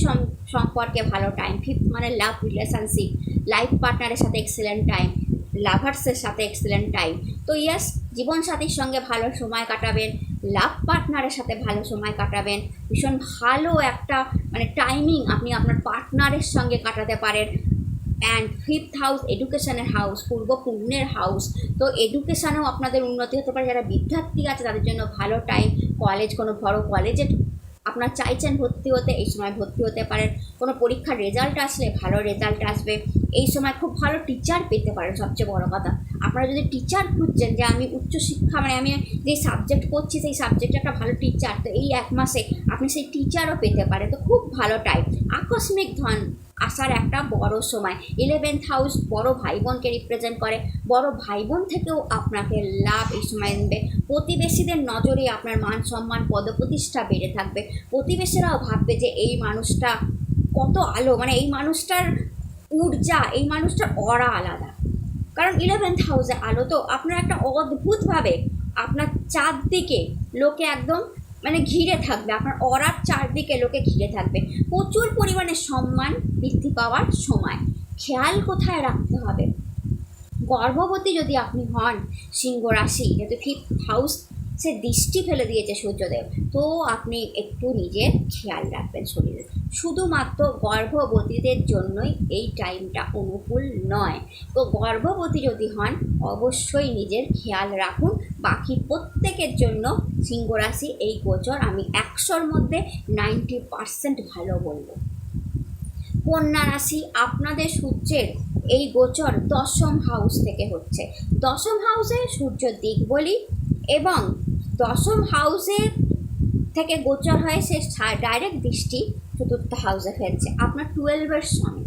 সম্পর্কে ভালো টাইম। 5th মানে লাভ রিলেশনশিপ, লাইফ পার্টনারের সাথে এক্সেলেন্ট টাইম, লাভার্সের সাথে এক্সেলেন্ট টাইম। তো ইয়েস, জীবনসাথীর সঙ্গে ভালো সময় কাটাবেন, লাভ পার্টনারের সাথে ভালো সময় কাটাবেন, ভীষণ ভালো একটা মানে টাইমিং আপনি আপনার পার্টনারের সঙ্গে কাটাতে পারেন। অ্যান্ড 5th হাউস এডুকেশনের হাউস, পূর্ব পুণ্যের হাউস। তো এডুকেশানেও আপনাদের উন্নতি হতে পারে। যারা বিদ্যার্থী আছে তাদের জন্য ভালো টাইম। কলেজ, কোনো বড় কলেজে আপনার চাইছেন ভর্তি হতে, এই সময় ভর্তি হতে পারেন। কোনো পরীক্ষার রেজাল্ট আসলে ভালো রেজাল্ট আসবে এই সময়। খুব ভালো টিচার পেতে পারেন। সবচেয়ে বড় কথা, আপনারা যদি টিচার খুঁজছেন যে আমি উচ্চশিক্ষা মানে আমি যে সাবজেক্ট পড়ছি সেই সাবজেক্টে একটা ভালো টিচার, তো এই 1 মাসে আপনি সেই টিচারও পেতে পারেন। তো খুব ভালো টাইম। আকস্মিক ধন আসার একটা বড় সময়। 11th হাউস বড় ভাই বোনকে রিপ্রেজেন্ট করে, বড় ভাই বোন থেকেও আপনাকে লাভ এই সময় দেবে। প্রতিবেশীদের নজরে আপনার মান সম্মান পদপ্রতিষ্ঠা বেড়ে থাকবে। প্রতিবেশীরাও ভাববে যে এই মানুষটা কত আলো, মানে এই মানুষটার ঊর্জা, এই মানুষটার অরা আলাদা। কারণ 11th হাউসে আলো তো আপনার একটা অদ্ভুতভাবে আপনার চারদিকে লোকে একদম মানে ঘিরে থাকবে, আপনার অরার চারদিকে লোকে ঘিরে থাকবে, প্রচুর পরিমাণে সম্মান বৃদ্ধি পাওয়ার সময়। খেয়াল কোথায় রাখতে হবে, গর্ভবতী যদি আপনি হন, সিংহ রাশি যেহেতু 5th হাউস সে দৃষ্টি ফেলে দিয়েছে সূর্যদেব, তো আপনি একটু নিজের খেয়াল রাখবেন শরীরে। শুধুমাত্র গর্ভবতীদের জন্যই এই টাইমটা অনুকূল নয়, তো গর্ভবতী যদি হন অবশ্যই নিজের খেয়াল রাখুন। বাকি প্রত্যেকের জন্য সিংহ রাশি এই গোচর আমি 100-র মধ্যে 90% ভালো বলবো। কন্যা রাশি, আপনাদের সূর্যের এই গোচর 10ম হাউস থেকে হচ্ছে। 10ম হাউসে সূর্য দিক বলি এবং 10ম হাউসে থেকে গোচর হয়ে সে ডাইরেক্ট দৃষ্টি 4র্থ হাউসে ফেলছে। আপনার 12-এর স্বামী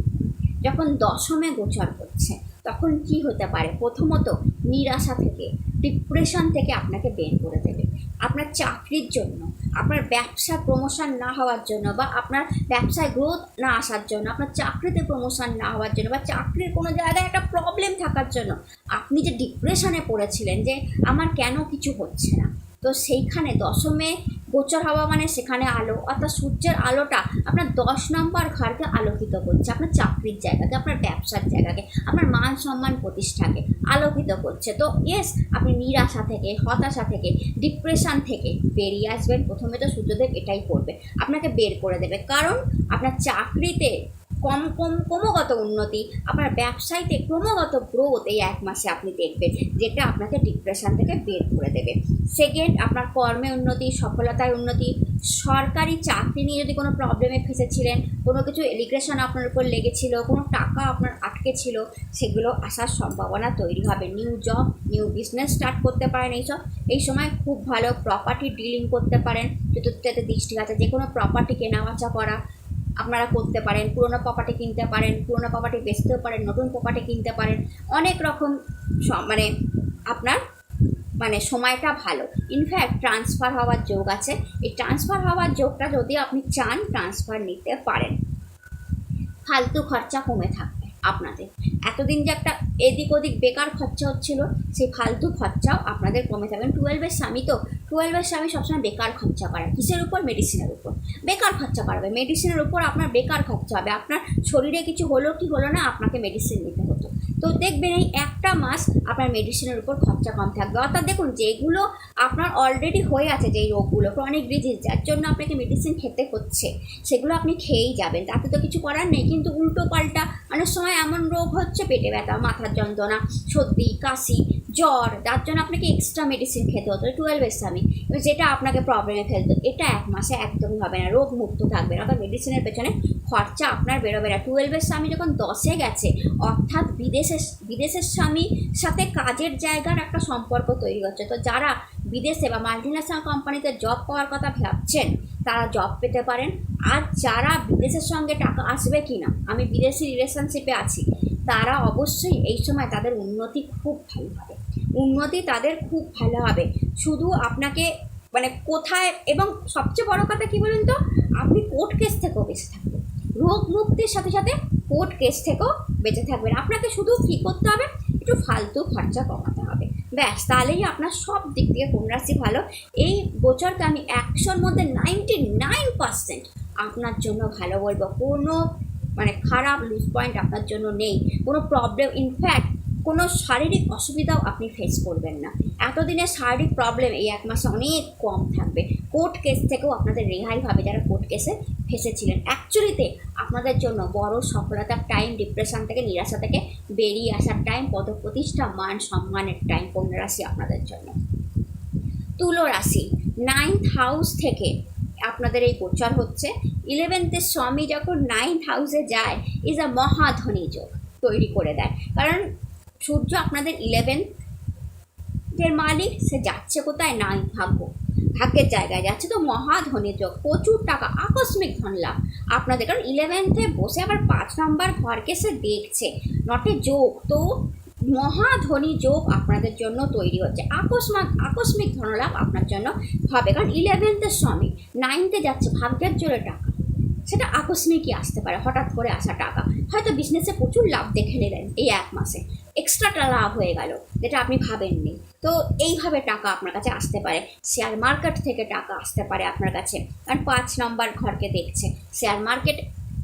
যখন 10মে গোচর করছে তখন কি হতে পারে, প্রথমত নিরাশা থেকে, ডিপ্রেশন থেকে আপনাকে বের করে দেবে। আপনার চাকরির জন্য, আপনার ব্যবসা প্রমোশন না হওয়ার জন্য, বা আপনার ব্যবসায় গ্রোথ না আসার জন্য, আপনার চাকরিতে প্রমোশন না হওয়ার জন্য, বা চাকরির কোনো জায়গায় একটা প্রবলেম থাকার জন্য আপনি যে ডিপ্রেশনে পড়েছিলেন যে আমার কেন কিছু হচ্ছে না, তো সেইখানে 10মে গোচর হওয়া মানে সেখানে আলো, অর্থাৎ সূর্যের আলোটা আপনার 10 নম্বর ঘরকে আলোকিত করছে, আপনার চাকরির জায়গাকে, আপনার ব্যবসার জায়গাকে, আপনার মান সম্মান প্রতিষ্ঠাকে আলোকিত করছে। তো ইয়েস, আপনি নিরাশা থেকে, হতাশা থেকে, ডিপ্রেশন থেকে বেরিয়ে আসবেন। প্রথমে তো সূর্যদেব এটাই করবে, আপনাকে বের করে দেবে। কারণ আপনার চাকরিতে ক্রমাগত উন্নতি, আপনার ব্যবসায়ীতে ক্রমাগত গ্রোথ এই 1 মাসে আপনি দেখবেন, যেটা আপনাকে ডিপ্রেশন থেকে বের করে দেবে। সেকেন্ড, আপনার কর্মে উন্নতি, সফলতায় উন্নতি। সরকারি চাকরি নিয়ে যদি কোনো প্রবলেমে ফেসেছিলেন, কোনো কিছু এলিগেশন আপনার উপর লেগেছিল, কোনো টাকা আপনার আটকে ছিল, সেগুলো আসার সম্ভাবনা তৈরি হবে। New job, new business start করতে পারেন। এই সময় খুব ভালো প্রপার্টি ডিলিং করতে পারেন। চতুর্থতে দৃষ্টি আছে, যে কোনো প্রপার্টি কেনাবেচা করা আপনারা করতে পারেন। পুরোনো প্রপার্টি কিনতে পারেন, পুরোনো প্রপার্টি বেচতেও পারেন, নতুন প্রপার্টি কিনতে পারেন। অনেক রকম মানে আপনার মানে সময়টা ভালো। ইনফ্যাক্ট ট্রান্সফার হওয়ার যোগ আছে। এই ট্রান্সফার হওয়ার যোগটা যদি আপনি চান ট্রান্সফার নিতে পারেন। ফালতু খরচা কমে থাকবে আপনাদের। এতদিন যে একটা এদিক ওদিক বেকার খরচা হচ্ছিল, সেই ফালতু খরচাও আপনাদের কমে থাকবেন। 12-এর স্বামী তো, 12-এর স্বামী সবসময় বেকার খরচা করে। কিসের উপর? মেডিসিনের উপর বেকার খরচা করবে। মেডিসিনের উপর আপনার বেকার খরচা হবে। আপনার শরীরে কিছু হলো কি হলো না, আপনাকে মেডিসিন নিতে হতো। তো দেখবেন এই একটা মাস আপনার মেডিসিনের উপর খরচা কম থাকবে। অর্থাৎ দেখুন, যেগুলো আপনার অলরেডি হয়ে আছে, যেই রোগগুলো, ক্রনিক ডিজিজ, যার জন্য আপনাকে মেডিসিন খেতে হচ্ছে, সেগুলো আপনি খেয়েই যাবেন, তাতে তো কিছু করার নেই। কিন্তু উল্টো পাল্টা অনেক সময় এমন রোগ হচ্ছে, পেটে ব্যথা, মাথার যন্ত্রণা, সর্দি, কাশি, জ্বর, যার জন্য আপনাকে এক্সট্রা মেডিসিন খেতে হতো 12-এর স্বামী, যেটা আপনাকে প্রবলেমে ফেলতো। এটা 1 মাসে একদমই হবে না, রোগ মুক্ত থাকবে না। অর্থাৎ মেডিসিনের পেছনে খরচা আপনার বেরোবে না। 12-এর স্বামী যখন 10-এ গেছে, অর্থাৎ বিদেশের স্বামীর সাথে কাজের জায়গার একটা সম্পর্ক তৈরি হচ্ছে। তো যারা বিদেশে বা মাল্টিন্যাশনাল কোম্পানিতে জব পাওয়ার কথা ভাবছেন, তারা জব পেতে পারেন। আর যারা বিদেশের সঙ্গে টাকা আসবে কি না, আমি বিদেশি রিলেশনশিপে আছি, তারা অবশ্যই এই সময় তাদের উন্নতি খুব ভালো হবে। উন্নতি তাদের খুব ভালো হবে। শুধু আপনাকে মানে কোথায়, এবং সবচেয়ে বড় কথা কি বলুন তো, আপনি কোর্ট কেস থেকেও বেঁচে থাকবেন। রোগ মুক্তির সাথে সাথে কোর্ট কেস থেকেও বেঁচে থাকবেন। আপনাকে শুধু কী করতে হবে, একটু ফালতু খরচা কমাতে হবে, ব্যাস। তাহলেই আপনার সব দিক থেকে কোন রাশি ভালো। এই গোচরকে আমি 100-র মধ্যে 99% আপনার জন্য ভালো বলবো। কোনো মানে খারাপ লুজ পয়েন্ট আপনার জন্য নেই, কোনো প্রবলেম, ইনফ্যাক্ট কোনো শারীরিক অসুবিধাও আপনি ফেস করবেন না। এতদিনের শারীরিক প্রবলেম এই 1 মাসে অনেক কম থাকবে। কোর্ট কেস থেকেও আপনাদের রেহাই হবে, যারা কোর্ট কেসে ফেসেছিলেন। অ্যাকচুয়ালিতে আপনাদের জন্য বড় সফলতার টাইম, ডিপ্রেশন থেকে, নিরাশা থেকে বেরিয়ে আসার টাইম, পদপ্রতিষ্ঠা, মান সম্মানের টাইম কন্যা রাশি আপনাদের জন্য। তুলো রাশি, 9th হাউস থেকে আপনাদের এই গোচর হচ্ছে। 11th-এর স্বামী যখন 9th হাউসে যায়, ইজ আ মহাধনী যোগ তৈরি করে দেয়। কারণ সূর্য আপনাদের 11th-এর মালিক, সে যাচ্ছে কোথায়? 9th ভাগ্যের জায়গায় যাচ্ছে। তো মহাধনী যোগ, প্রচুর টাকা, আকস্মিক ধন লাভ আপনাদের। কারণ 11th-এ বসে আবার 5 নম্বর ঘরকে সে দেখছে, নটে যোগ। তো মহাধনী যোগ আপনাদের জন্য তৈরি হচ্ছে। আকস্মিক ধনলাভ আপনার জন্য হবে। কারণ 11th-এর স্বামী 9th-এ যাচ্ছে, ভাগ্যের জোরে টাকা, সেটা আকস্মিকই আসতে পারে, হঠাৎ করে আসা টাকা। হয়তো বিজনেসে প্রচুর লাভ দেখে নিলেন এই 1 মাসে, এক্সট্রাটা লাভ হয়ে গেল, যেটা আপনি ভাবেননি। তো এইভাবে টাকা আপনার কাছে আসতে পারে, শেয়ার মার্কেট থেকে টাকা আসতে পারে আপনার কাছে, কারণ 5 নম্বর ঘরকে দেখছে। শেয়ার মার্কেট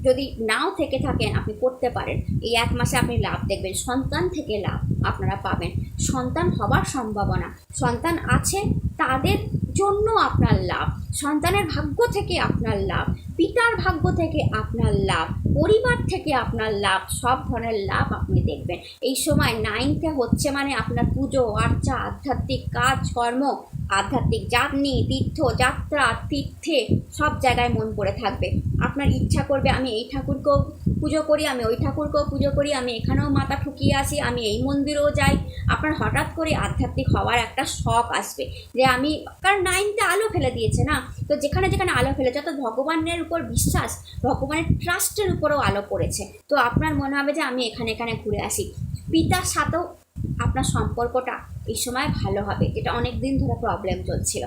যদি নাও থেকে থাকেন, আপনি করতে পারেন, এই 1 মাসে আপনি লাভ দেখবেন, সন্তান থেকে লাভ আপনারা পাবেন, সন্তান হবার সম্ভাবনা, সন্তান আছে তাদের জন্য আপনার লাভ, সন্তানের ভাগ্য থেকে আপনার লাভ, পিতার ভাগ্য থেকে আপনার লাভ, পরিবার থেকে আপনার লাভ, সব ধরনের লাভ আপনি দেখবেন। এই সময় 9th হচ্ছে মানে আপনার পুজো আর্চা, আধ্যাত্মিক কাজকর্ম, আধ্যাত্মিক জার্নি, তীর্থযাত্রা, তীর্থে সব জায়গায় মন পড়ে থাকবে। আপনার ইচ্ছা করবে আমি এই ঠাকুরকেও পুজো করি, আমি ওই ঠাকুরকেও পুজো করি, আমি এখানেও মাথা ঠুকিয়ে আসি, আমি এই মন্দিরেও যাই। আপনার হঠাৎ করে আধ্যাত্মিক হওয়ার একটা শখ আসবে যে আমি, কারণ 9th আলো ফেলে দিয়েছে না, তো যেখানে যেখানে আলো ফেলেছে তো ভগবানের উপর বিশ্বাস, ভগবানের ট্রাস্টের উপরেও আলো পড়েছে, তো আপনার মনে হবে যে আমি এখানে এখানে ঘুরে আসি। পিতার সাথেও আপনার সম্পর্কটা এই সময় ভালো হবে, যেটা অনেক দিন ধরে প্রবলেম চলছিল।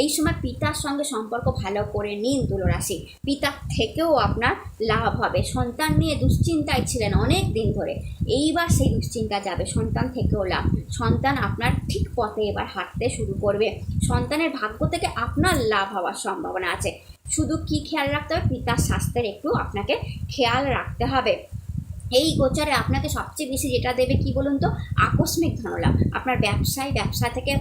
এই সময় পিতার সঙ্গে সম্পর্ক ভালো করে নিন তুলা রাশি, পিতার থেকেও আপনার লাভ হবে। সন্তান নিয়ে দুশ্চিন্তায় ছিলেন অনেক দিন ধরে, এইবার সেই দুশ্চিন্তা যাবে, সন্তান থেকেও লাভ, সন্তান আপনার ঠিক পথে এবার হাঁটতে শুরু করবে, সন্তানের ভাগ্য থেকে আপনার লাভ হওয়ার সম্ভাবনা আছে। শুধু কি খেয়াল রাখতে হবে, পিতার স্বাস্থ্যের একটু আপনাকে খেয়াল রাখতে হবে। এই গোচরে আপনাকে সবচেয়ে বেশি যেটা দেবে কি বলুন তো, আকস্মিক ধনলাভ। আপনার ব্যবসা থেকে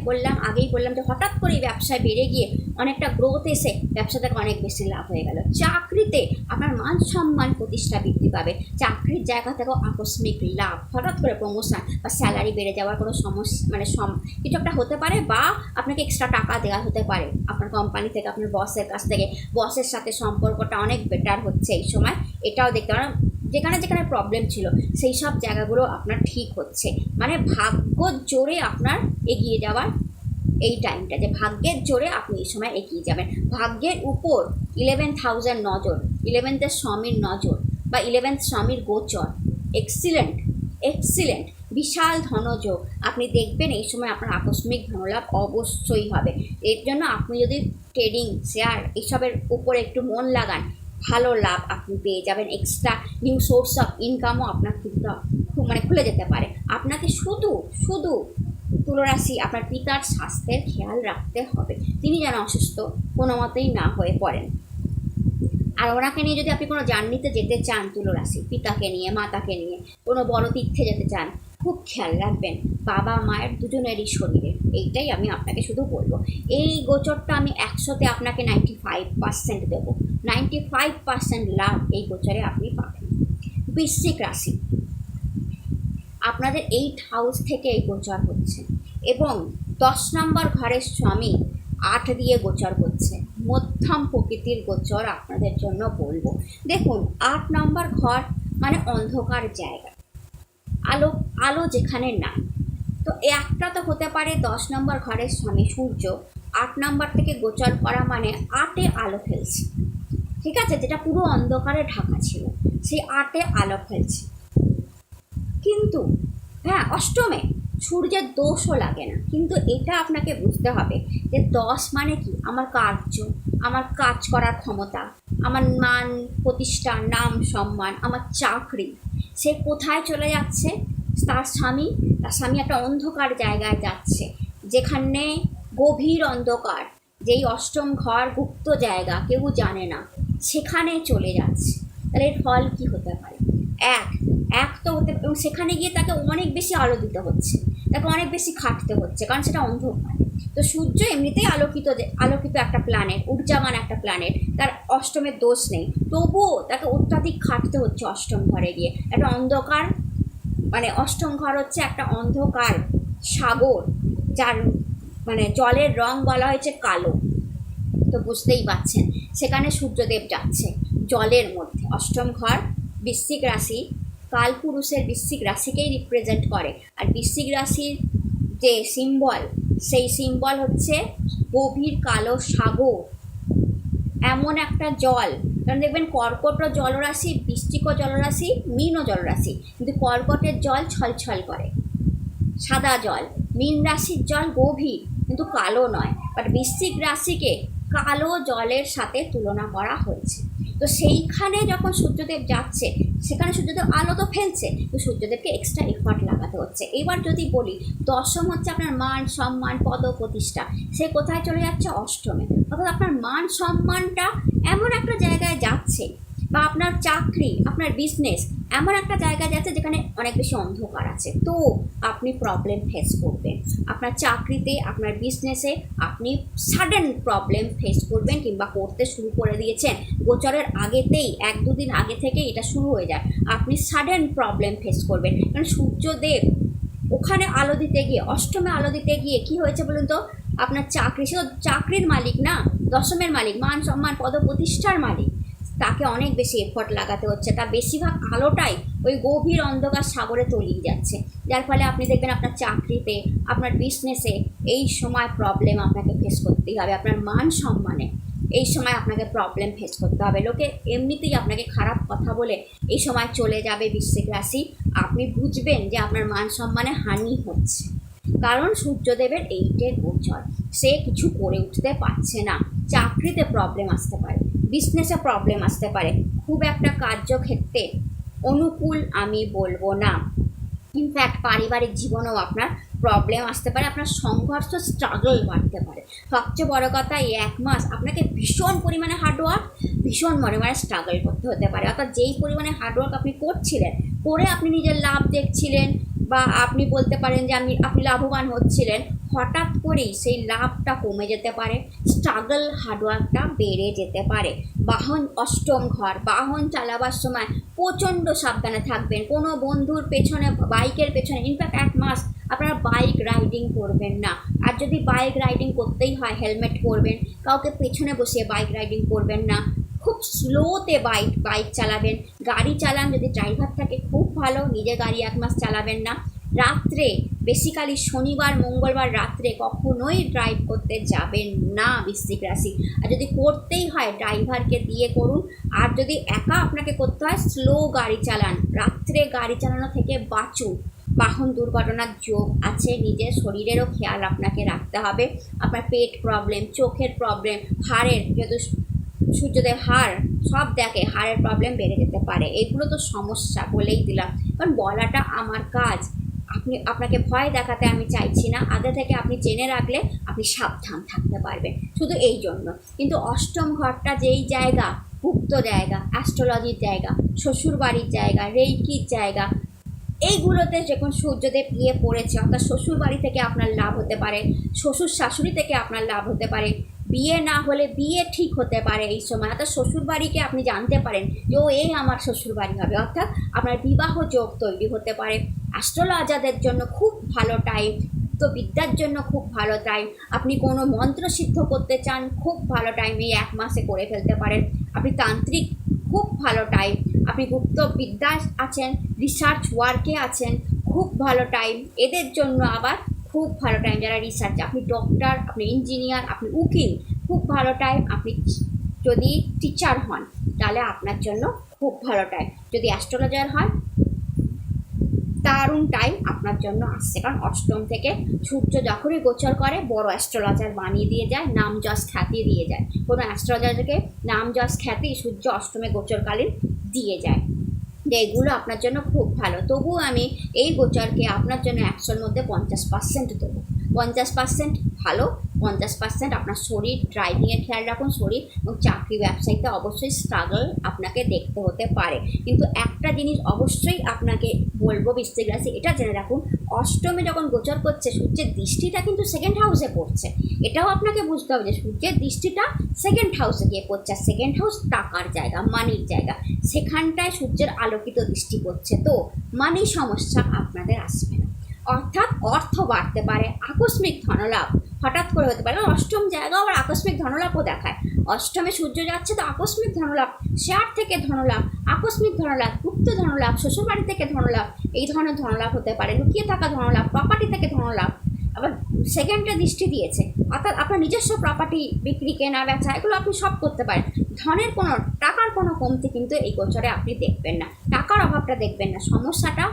আগেই বললাম যে হঠাৎ করে ব্যবসায় বেড়ে গিয়ে অনেকটা গ্রোথ এসে ব্যবসা থেকে অনেক বেশি লাভ হয়ে গেল। চাকরিতে আপনার মান সম্মান প্রতিষ্ঠা বৃদ্ধি পাবে, চাকরির জায়গা থেকেও আকস্মিক লাভ, হঠাৎ করে প্রমোশন বা স্যালারি বেড়ে যাওয়ার কোনো সমস্যা কিছু একটা হতে পারে, বা আপনাকে এক্সট্রা টাকা দেওয়া হতে পারে আপনার কোম্পানি থেকে, আপনার বসের কাছ থেকে, বসের সাথে সম্পর্কটা অনেক বেটার হচ্ছে এই সময়, এটাও দেখতে পারেন। যেখানে যেখানে প্রবলেম ছিল সেই সব জায়গাগুলো আপনার ঠিক হচ্ছে, মানে ভাগ্য জোরে আপনার এগিয়ে যাওয়ার এই টাইমটা, যে ভাগ্যের জোরে আপনি এই সময় এগিয়ে যাবেন। ভাগ্যের উপর 11th হাউসের নজর, 11th স্বামীর নজর বা 11th স্বামীর গোচর, এক্সিলেন্ট বিশাল ধনযোগ আপনি দেখবেন। এই সময় আপনার আকস্মিক ধনলাভ অবশ্যই হবে। এর জন্য আপনি যদি ট্রেডিং, শেয়ার এইসবের উপরে একটু মন লাগান, ভালো লাভ আপনি পেয়ে যাবেন, এক্সট্রা নিউ সোর্স অফ ইনকামও আপনার খুলে যেতে পারে। আপনাকে শুধু তুলারাশি আপনার পিতার স্বাস্থ্যের খেয়াল রাখতে হবে, তিনি যেন অসুস্থ কোনো মতেই না হয়ে পড়েন। আর ওনাকে নিয়ে যদি আপনি কোনো জার্নিতে যেতে চান, তুলারাশি পিতাকে নিয়ে, মাতাকে নিয়ে কোনো বড় তীর্থে যেতে চান, খুব খেয়াল রাখবেন বাবা মায়ের দুজনেরই শরীরে, এইটাই আমি আপনাকে শুধু বলবো। এই গোচরটা আমি 100তে আপনাকে 95% দেবো, 95% লাভ এই গোচরে আপনি পাবেন। বৃশ্চিক রাশি, আপনাদের 8th হাউস থেকে এই গোচর হচ্ছে এবং 10 নম্বর ঘরের স্বামী 8 দিয়ে গোচর করছে, মধ্যম প্রকৃতির গোচর আপনাদের জন্য বলবো। দেখুন 8 নম্বর ঘর মানে অন্ধকার জায়গা, আলো যেখানে নাই, তো একটা তো হতে পারে 10 নম্বর ঘরের স্বামী সূর্য 8 নম্বর থেকে গোচর করা মানে 8-এ আলো ফেলছে, ঠিক আছে, যেটা পুরো অন্ধকারে ঢাকা ছিল সেই 8-এ আলো ফেলছে। কিন্তু হ্যাঁ, অষ্টমে সূর্যের দোষও লাগে না, কিন্তু এটা আপনাকে বুঝতে হবে যে 10 মানে কি, আমার কার্য, আমার কাজ করার ক্ষমতা, আমার মান প্রতিষ্ঠা, নাম সম্মান, আমার চাকরি, সে কোথায় চলে যাচ্ছে, তার স্বামী একটা অন্ধকার জায়গায় যাচ্ছে, যেখানে গভীর অন্ধকার, যেই অষ্টম ঘর গুপ্ত জায়গা কেউ জানে না, সেখানে চলে যাচ্ছে। তাহলে এর ফল কী হতে পারে, এক তো হতে, এবং সেখানে গিয়ে তাকে অনেক বেশি আলো দিতে হচ্ছে, তাকে অনেক বেশি খাটতে হচ্ছে, কারণ সেটা অন্ধকার। তো সূর্য এমনিতেই আলোকিত একটা প্ল্যানেট, ঊর্জামান একটা প্ল্যানেট, তার অষ্টমের দোষ নেই, তবুও তাকে অত্যাধিক খাটতে হচ্ছে অষ্টম ঘরে গিয়ে। একটা অন্ধকার মানে অষ্টম ঘর হচ্ছে একটা অন্ধকার সাগর, যার মানে জলের রং বলা হয়েছে কালো, তো বুঝতেই পারছেন সেখানে সূর্যদেব যাচ্ছে জলের মধ্যে। অষ্টম ঘর বৃশ্চিক রাশি, কালপুরুষের বৃশ্চিক রাশিকেই রিপ্রেজেন্ট করে, আর বৃশ্চিক রাশির যে সিম্বল, সেই সিম্বল হচ্ছে গভীর কালো সাগর, এমন একটা জল। কারণ দেখবেন কর্কটও জলরাশি, বৃশ্চিকও জলরাশি, মীনও জলরাশি, কিন্তু কর্কটের জল ছলছল করে, সাদা জল, মীন রাশির জল গভীর কিন্তু কালো নয়, বাট বৃশ্চিক রাশিকে কালো জলের সাথে তুলনা করা হয়েছে। তো সেইখানে যখন সূর্যদেব যাচ্ছে সেখানে সূর্যদেব আলো তো ফেলছে, তো সূর্যদেবকে এক্সট্রা এফার্ট লাগাতে হচ্ছে। এবার যদি বলি দশম হচ্ছে আপনার মান সম্মান পদ প্রতিষ্ঠা, সে কোথায় চলে যাচ্ছে? অষ্টমে। অর্থাৎ আপনার মান সম্মানটা এমন একটা জায়গায় যাচ্ছে, বা আপনার চাকরি, আপনার বিজনেস এমন একটা জায়গায় যাচ্ছে যেখানে অনেক বেশি অন্ধকার আছে, তো আপনি প্রবলেম ফেস করবেন। আপনার চাকরিতে, আপনার বিজনেসে আপনি সাডেন প্রবলেম ফেস করবেন, কিংবা করতে শুরু করে দিয়েছেন গোচরের আগেতেই, 1-2 দিন আগে থেকেই এটা শুরু হয়ে যায়, আপনি সাডেন প্রবলেম ফেস করবেন। কারণ সূর্যদেব ওখানে আলো দিতে গিয়ে, অষ্টমে আলো দিতে গিয়ে কি হয়েছে বলুন তো? আপনার চাকরি, সে চাকরির মালিক না, দশমের মালিক, মান সম্মান পদ প্রতিষ্ঠার মালিক, তাকে অনেক বেশি এফোর্ট লাগাতে হচ্ছে। তার বেশিরভাগ আলোটাই ওই গভীর অন্ধকার সাগরে তলিয়ে যাচ্ছে, যার ফলে আপনি দেখবেন আপনার চাকরিতে, আপনার বিজনেসে এই সময় প্রবলেম আপনাকে ফেস করতেই হবে। আপনার মান সম্মানে এই সময় আপনাকে প্রবলেম ফেস করতে হবে। লোকে এমনিতেই আপনাকে খারাপ কথা বলে এই সময় চলে যাবে বৃশ্চিক রাশি, আপনি বুঝবেন যে আপনার মান সম্মানে হানি হচ্ছে, কারণ সূর্যদেবের 8-এর গোচর, সে কিছু করে উঠতে পারছে না। চাকরিতে প্রবলেম আসতে পারে, বিজনেসে প্রবলেম আসতে পারে, খুব একটা কার্যক্ষেত্রে অনুকূল আমি বলবো না। ইনফ্যাক্ট পারিবারিক জীবনেও আপনার প্রবলেম আসতে পারে, আপনার সংঘর্ষ, স্ট্রাগল বাড়তে পারে। সবচেয়ে বড় কথা, এই 1 মাস আপনাকে ভীষণ পরিমাণে হার্ডওয়ার্ক, ভীষণ পরিমাণে স্ট্রাগল করতে হতে পারে। অর্থাৎ যেই পরিমাণে হার্ডওয়ার্ক আপনি করছিলেন, করে আপনি নিজের লাভ দেখছিলেন, বা আপনি বলতে পারেন যে আপনি লাভবান হচ্ছিলেন, হঠাৎ করেই সেই লাভটা কমে যেতে পারে, স্ট্রাগল হার্ডওয়ার্কটা বেড়ে যেতে পারে। বাহন, অষ্টম ঘর, বাহন চালাবার সময় প্রচণ্ড সাবধানে থাকবেন। কোনো বন্ধুর পেছনে, বাইকের পেছনে, ইনফ্যাক্ট 1 মাস আপনারা বাইক রাইডিং করবেন না। আর যদি বাইক রাইডিং করতেই হয় হেলমেট পরবেন, কাউকে পেছনে বসিয়ে বাইক রাইডিং করবেন না, খুব স্লোতে বাইক চালাবেন। গাড়ি চালান, যদি ড্রাইভার থাকে খুব ভালো, নিজে গাড়ি 1 মাস চালাবেন না। রাত্রে, বেসিক্যালি শনিবার মঙ্গলবার রাত্রে কখনোই ড্রাইভ করতে যাবেন না বৃশ্চিক রাশি। আর যদি করতেই হয় ড্রাইভারকে দিয়ে করুন, আর যদি একা আপনাকে করতে হয় স্লো গাড়ি চালান। রাত্রে গাড়ি চালানো থেকে বাঁচুন। বাহন দুর্ঘটনার যোগ আছে, নিজের শরীরেরও খেয়াল আপনাকে রাখতে হবে। আপনার পেট প্রবলেম, চোখের প্রবলেম, হাড়ের, যেহেতু সূর্যদেব হাড় সব দেখে, হাড়ের প্রবলেম বেড়ে যেতে পারে। এগুলো তো সমস্যা, বলেই দিলাম, কারণ বলাটা আমার কাজ। আপনাকে ভয় দেখাতে আমি চাইছি না, আগে থেকে আপনি জেনে রাখলে আপনি সাবধান থাকতে পারবেন, শুধু এই জন্য। কিন্তু অষ্টম ঘরটা যেই জায়গা, গুপ্ত জায়গা, অ্যাস্ট্রোলজির জায়গা, শ্বশুর বাড়ির জায়গা, রেইকির জায়গা, এইগুলোতে যখন সূর্যদেব গিয়ে পড়েছে, অর্থাৎ শ্বশুর বাড়ি থেকে আপনার লাভ হতে পারে, শ্বশুর শাশুড়ি থেকে আপনার লাভ হতে পারে, বিয়ে না হলে বিয়ে ঠিক হতে পারে এই সময়। অর্থাৎ শ্বশুর বাড়িকে আপনি জানতে পারেন যে ও এই আমার শ্বশুর বাড়ি হবে, অর্থাৎ আপনার বিবাহ যোগ তৈরি হতে পারে। অ্যাস্ট্রোলজারদের জন্য খুব ভালো টাইম, তো বিদ্যার জন্য খুব ভালো টাইম। আপনি কোনো মন্ত্র সিদ্ধ করতে চান, খুব ভালো টাইম, এই 1 মাসে করে ফেলতে পারেন। আপনি তান্ত্রিক, খুব ভালো টাইম। আপনি গুপ্ত বিদ্যা আছেন, রিসার্চ ওয়ার্কে আছেন, খুব ভালো টাইম। এদের জন্য আবার খুব ভালো টাইম, যারা রিসার্চ, আপনি ডক্টর, আপনি ইঞ্জিনিয়ার, আপনি উকিল, খুব ভালো টাইম। আপনি যদি টিচার হন তাহলে আপনার জন্য খুব ভালো টাইম। যদি অ্যাস্ট্রোলজার হন, দারুণ টাইম আপনার জন্য আসছে। কারণ অষ্টম থেকে সূর্য যখনই গোচর করে, বড় অ্যাস্ট্রোলজার বানিয়ে দিয়ে যায়, নাম যশ খ্যাতি দিয়ে যায়। কোনো অ্যাস্ট্রোলজারকে নাম যশ খ্যাতি সূর্য অষ্টমে গোচরকালীন দিয়ে যায়, যে এগুলো আপনার জন্য খুব ভালো। তবুও আমি এই গোচরকে আপনার জন্য 100-র মধ্যে 50% দেবো। 50% ভালো, 50% আপনার শরীর, ড্রাইভিংয়ের খেয়াল রাখুন, শরীর এবং চাকরি ব্যবসায়ীতে অবশ্যই স্ট্রাগল আপনাকে দেখতে হতে পারে। কিন্তু একটা জিনিস অবশ্যই আপনাকে বলবো বৃশ্চিক রাশি, এটা জেনে রাখুন, অষ্টমে যখন গোচর করছে সূর্যের দৃষ্টিটা কিন্তু 2nd হাউসে পড়ছে। এটাও আপনাকে বুঝতে হবে যে সূর্যের দৃষ্টিটা 2nd হাউসে গিয়ে পড়ছে। 2nd হাউস টাকার জায়গা, মানির জায়গা, সেখানটায় সূর্যের আলোকিত দৃষ্টি পড়ছে, তো মানি সমস্যা আপনাদের আসবে না। অর্থাৎ অর্থ বাড়তে পারে, আকস্মিক ধনলাভ হঠাৎ করে হতে পারে। অষ্টম জায়গা আবার আকস্মিক ধনলাভও দেখায়। অষ্টমে সূর্য যাচ্ছে তো আকস্মিক ধনলাভ, শেয়ার থেকে ধনলাভ, আকস্মিক ধনলাভ, গুপ্ত ধনলাভ, শ্বশুরবাড়ি থেকে ধনলাভ, এই ধরনের ধনলাভ হতে পারে। লুকিয়ে থাকা ধনলাভ, প্রপার্টি থেকে ধনলাভ। আবার 2nd দৃষ্টি দিয়েছে, অর্থাৎ আপনার নিজস্ব প্রপার্টি বিক্রি, কেনা বেচা, এগুলো আপনি সব করতে পারেন। ধনের কোনো, টাকার কোনো কমতি কিন্তু এই গোচরে আপনি দেখবেন না, টাকার অভাবটা দেখবেন না। সমস্যাটা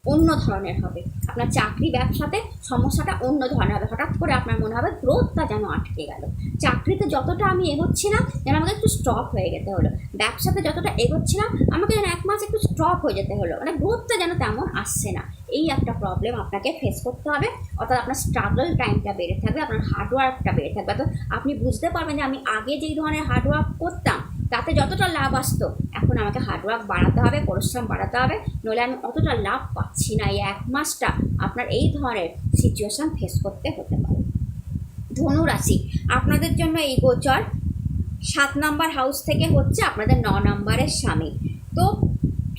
অন্য ধরনের হবে। আপনার চাকরি ব্যবসাতে সমস্যাটা অন্য ধরনের হবে। হঠাৎ করে আপনার মনে হবে গ্রোথটা যেন আটকে গেল। চাকরিতে যতটা আমি এগোচ্ছিলাম যেন আমাকে একটু স্টপ হয়ে যেতে হলো, ব্যবসাতে যতটা এগোচ্ছিলাম আমাকে যেন 1 মাস একটু স্টপ হয়ে যেতে হলো, মানে গ্রোথটা যেন তেমন আসছে না। এই একটা প্রবলেম আপনাকে ফেস করতে হবে। অর্থাৎ আপনার স্ট্রাগল টাইমটা বেড়ে থাকবে, আপনার হার্ডওয়ার্কটা বেড়ে থাকবে। তো আপনি বুঝতে পারবেন যে আমি আগে যেই ধরনের হার্ডওয়ার্ক করতাম তাতে যতটা লাভ আসতো, এখন আমাকে হার্ডওয়ার্ক বাড়াতে হবে, পরিশ্রম বাড়াতে হবে, নইলে আমি অতটা লাভ পাচ্ছি না। এই 1 মাসটা আপনার এই ধরনের সিচুয়েশান ফেস করতে হতে পারে। ধনু রাশি, আপনাদের জন্য এই গোচর 7 নম্বর হাউস থেকে হচ্ছে আপনাদের 9 নম্বরের স্বামী। তো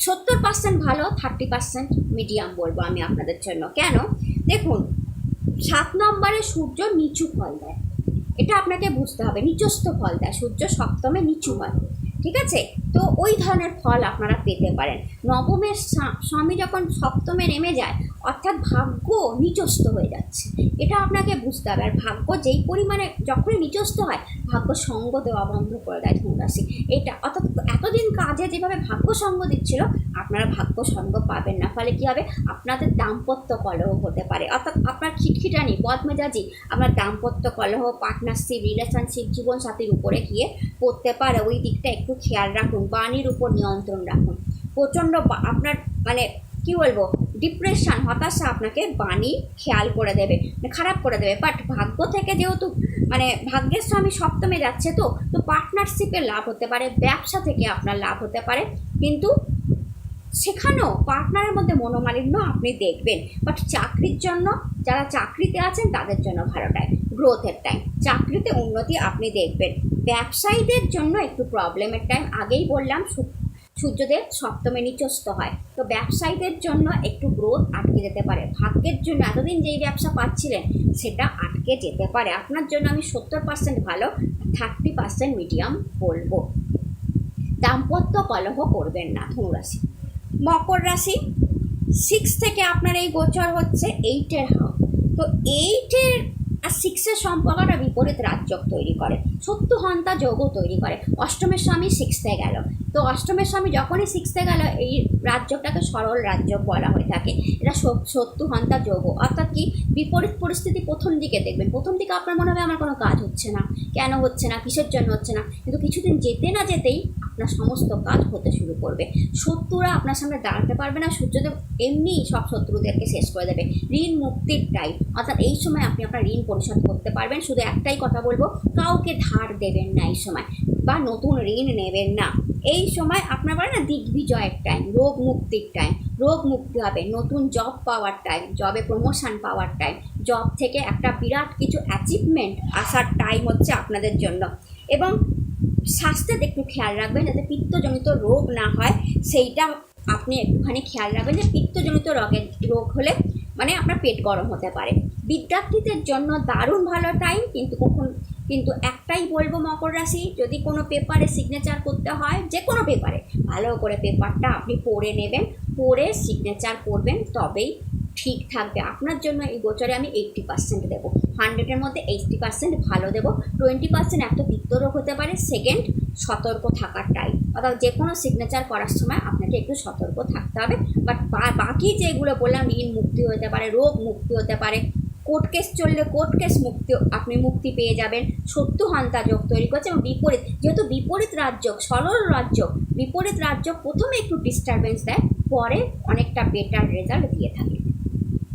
70% ভালো, 30% মিডিয়াম বলবো আমি আপনাদের জন্য। কেন? দেখুন, 7 নম্বরে সূর্য নিচু ফল দেয়, এটা আপনাকে বুঝতে হবে। নিচস্থ ফল দেয়, সূর্য সপ্তমে নিচু হয়, ঠিক আছে? তো ওই ধরনের ফল আপনারা পেতে পারেন। নবমের স্বামী যখন সপ্তমে নেমে যায়, অর্থাৎ ভাগ্য নিচস্থ হয়ে যাচ্ছে, এটা আপনাকে বুঝতে হবে। আর ভাগ্য যেই পরিমাণে যখনই নিচস্থ হয়, ভাগ্য সঙ্গ দেওয়া বন্ধ করে দেয় ধনুরাশি। এটা অর্থাৎ এতদিন কাজে যেভাবে ভাগ্য সঙ্গ দিচ্ছিল, আপনারা ভাগ্য সঙ্গ পাবেন না। ফলে কী হবে? আপনাদের দাম্পত্য কলহ হতে পারে, অর্থাৎ আপনার খিটখিটানি বদমেজাজি আপনার দাম্পত্য কলহ, পার্টনারশিপ, রিলেশনশিপ, জীবনসাথীর উপরে গিয়ে পড়তে পারে। ওই দিকটা একটু খেয়াল রাখুন, বাণীর উপর নিয়ন্ত্রণ রাখুন। প্রচণ্ড আপনার মানে কী বলবো, ডিপ্রেশন, হতাশা আপনাকে বাণী খেয়াল করে দেবে, খারাপ করে দেবে। বাট ভাগ্য থেকে যেহেতু মানে ভাগ্যের স্বামী সপ্তমে যাচ্ছে, তো পার্টনারশিপে লাভ হতে পারে, ব্যবসা থেকে আপনার লাভ হতে পারে, কিন্তু সেখানেও পার্টনারের মধ্যে মনোমালিন্য আপনি দেখবেন। বাট চাকরির জন্য, যারা চাকরিতে আছেন তাদের জন্য ভালো টাইম, গ্রোথের টাইম, চাকরিতে উন্নতি আপনি দেখবেন। ব্যবসায়ীদের জন্য একটু প্রবলেমের টাইম, আগেই বললাম সূর্যদেব সপ্তমে নিচস্থ হয়, তো ব্যবসায়ীদের জন্য একটু গ্রোথ আটকে যেতে পারে। ভাগ্যের জন্য এতদিন যেই ব্যবসা পাচ্ছিলেন সেটা আটকে যেতে পারে। আপনার জন্য আমি 70% ভালো, 30% মিডিয়াম বলবো। দাম্পত্য কলহ করবেন না ধনুরাশি। মকর রাশি, 6 থেকে আপনার এই গোচর হচ্ছে 8-এর হাউস। তো 8-এর আর 6-এর সম্পর্কটা বিপরীত রাজযোগ তৈরি করে, শত্রু হন্তা যোগও তৈরি করে। অষ্টমের স্বামী 6-এ গেল, তো অষ্টমের স্বামী যখনই 6-এ গেল, এই রাজযোগটাকে সরল রাজযোগ বলা হয়ে থাকে। এটা শত্রু হন্তা যোগ, অর্থাৎ কি বিপরীত পরিস্থিতি প্রথম দিকে দেখবেন। প্রথম দিকে আপনার মনে হবে আমার কোনো কাজ হচ্ছে না, কেন হচ্ছে না, কিসের জন্য হচ্ছে না, কিন্তু কিছুদিন যেতে না যেতেই আপনার সমস্ত কাজ হতে শুরু করবে। শত্রুরা আপনার সামনে দাঁড়াতে পারবে না, সূর্যদেব এমনি সব শত্রুদেরকে শেষ করে দেবে। ঋণ মুক্তির টাইম, অর্থাৎ এই সময় আপনি আপনার ঋণ পরিশোধ করতে পারবেন। শুধু একটাই কথা বলবো, কাউকে ধার দেবেন না এই সময়, বা নতুন ঋণ নেবেন না। এই সময় আপনার বলে না দিগ্বিজয়ের টাইম, রোগ মুক্তির টাইম, রোগ মুক্তি হবে, নতুন জব পাওয়ার টাইম, জবে প্রমোশন পাওয়ার টাইম, জব থেকে একটা বিরাট কিছু অ্যাচিভমেন্ট আসার টাইম হচ্ছে আপনাদের জন্য। এবং স্বাস্থ্যের একটু খেয়াল রাখবেন যাতে পিত্তজনিত রোগ না হয়, সেইটা আপনি একটুখানি খেয়াল রাখবেন। যে পিত্তজনিত রোগ হলে মানে আপনার পেট গরম হতে পারে। বিদ্যার্থীদের জন্য দারুণ ভালো টাইম, কিন্তু একটাই বলবো মকর রাশি, যদি কোনো পেপারে সিগনেচার করতে হয়, যে কোনো পেপারে ভালো করে পেপারটা আপনি পড়ে নেবেন, পড়ে সিগনেচার করবেন, তবেই ঠিক থাকবে। আপনার জন্য এই গোচরে আমি 80% দেবো, 100-এর মধ্যে 80% ভালো দেবো। 20% একটা পিত্তরোগ হতে পারে। সেকেন্ড, সতর্ক থাকার টাইম, অর্থাৎ যে কোনো সিগনেচার করার সময় আপনাকে একটু সতর্ক থাকতে হবে। বাট বাকি যেগুলো বললাম, ঋণ মুক্তি হতে পারে, রোগ মুক্তি হতে পারে, কোর্ট কেস চললে কোর্ট কেস মুক্তি, আপনি মুক্তি পেয়ে যাবেন। শত্রু হন্তা যোগ তৈরি করছে। এবং বিপরীত, যেহেতু বিপরীত রাজযোগ, সরল রাজযোগ, বিপরীত রাজযোগ প্রথমে একটু ডিস্টারবেন্স দেয়, পরে অনেকটা বেটার রেজাল্ট দিয়ে থাকে।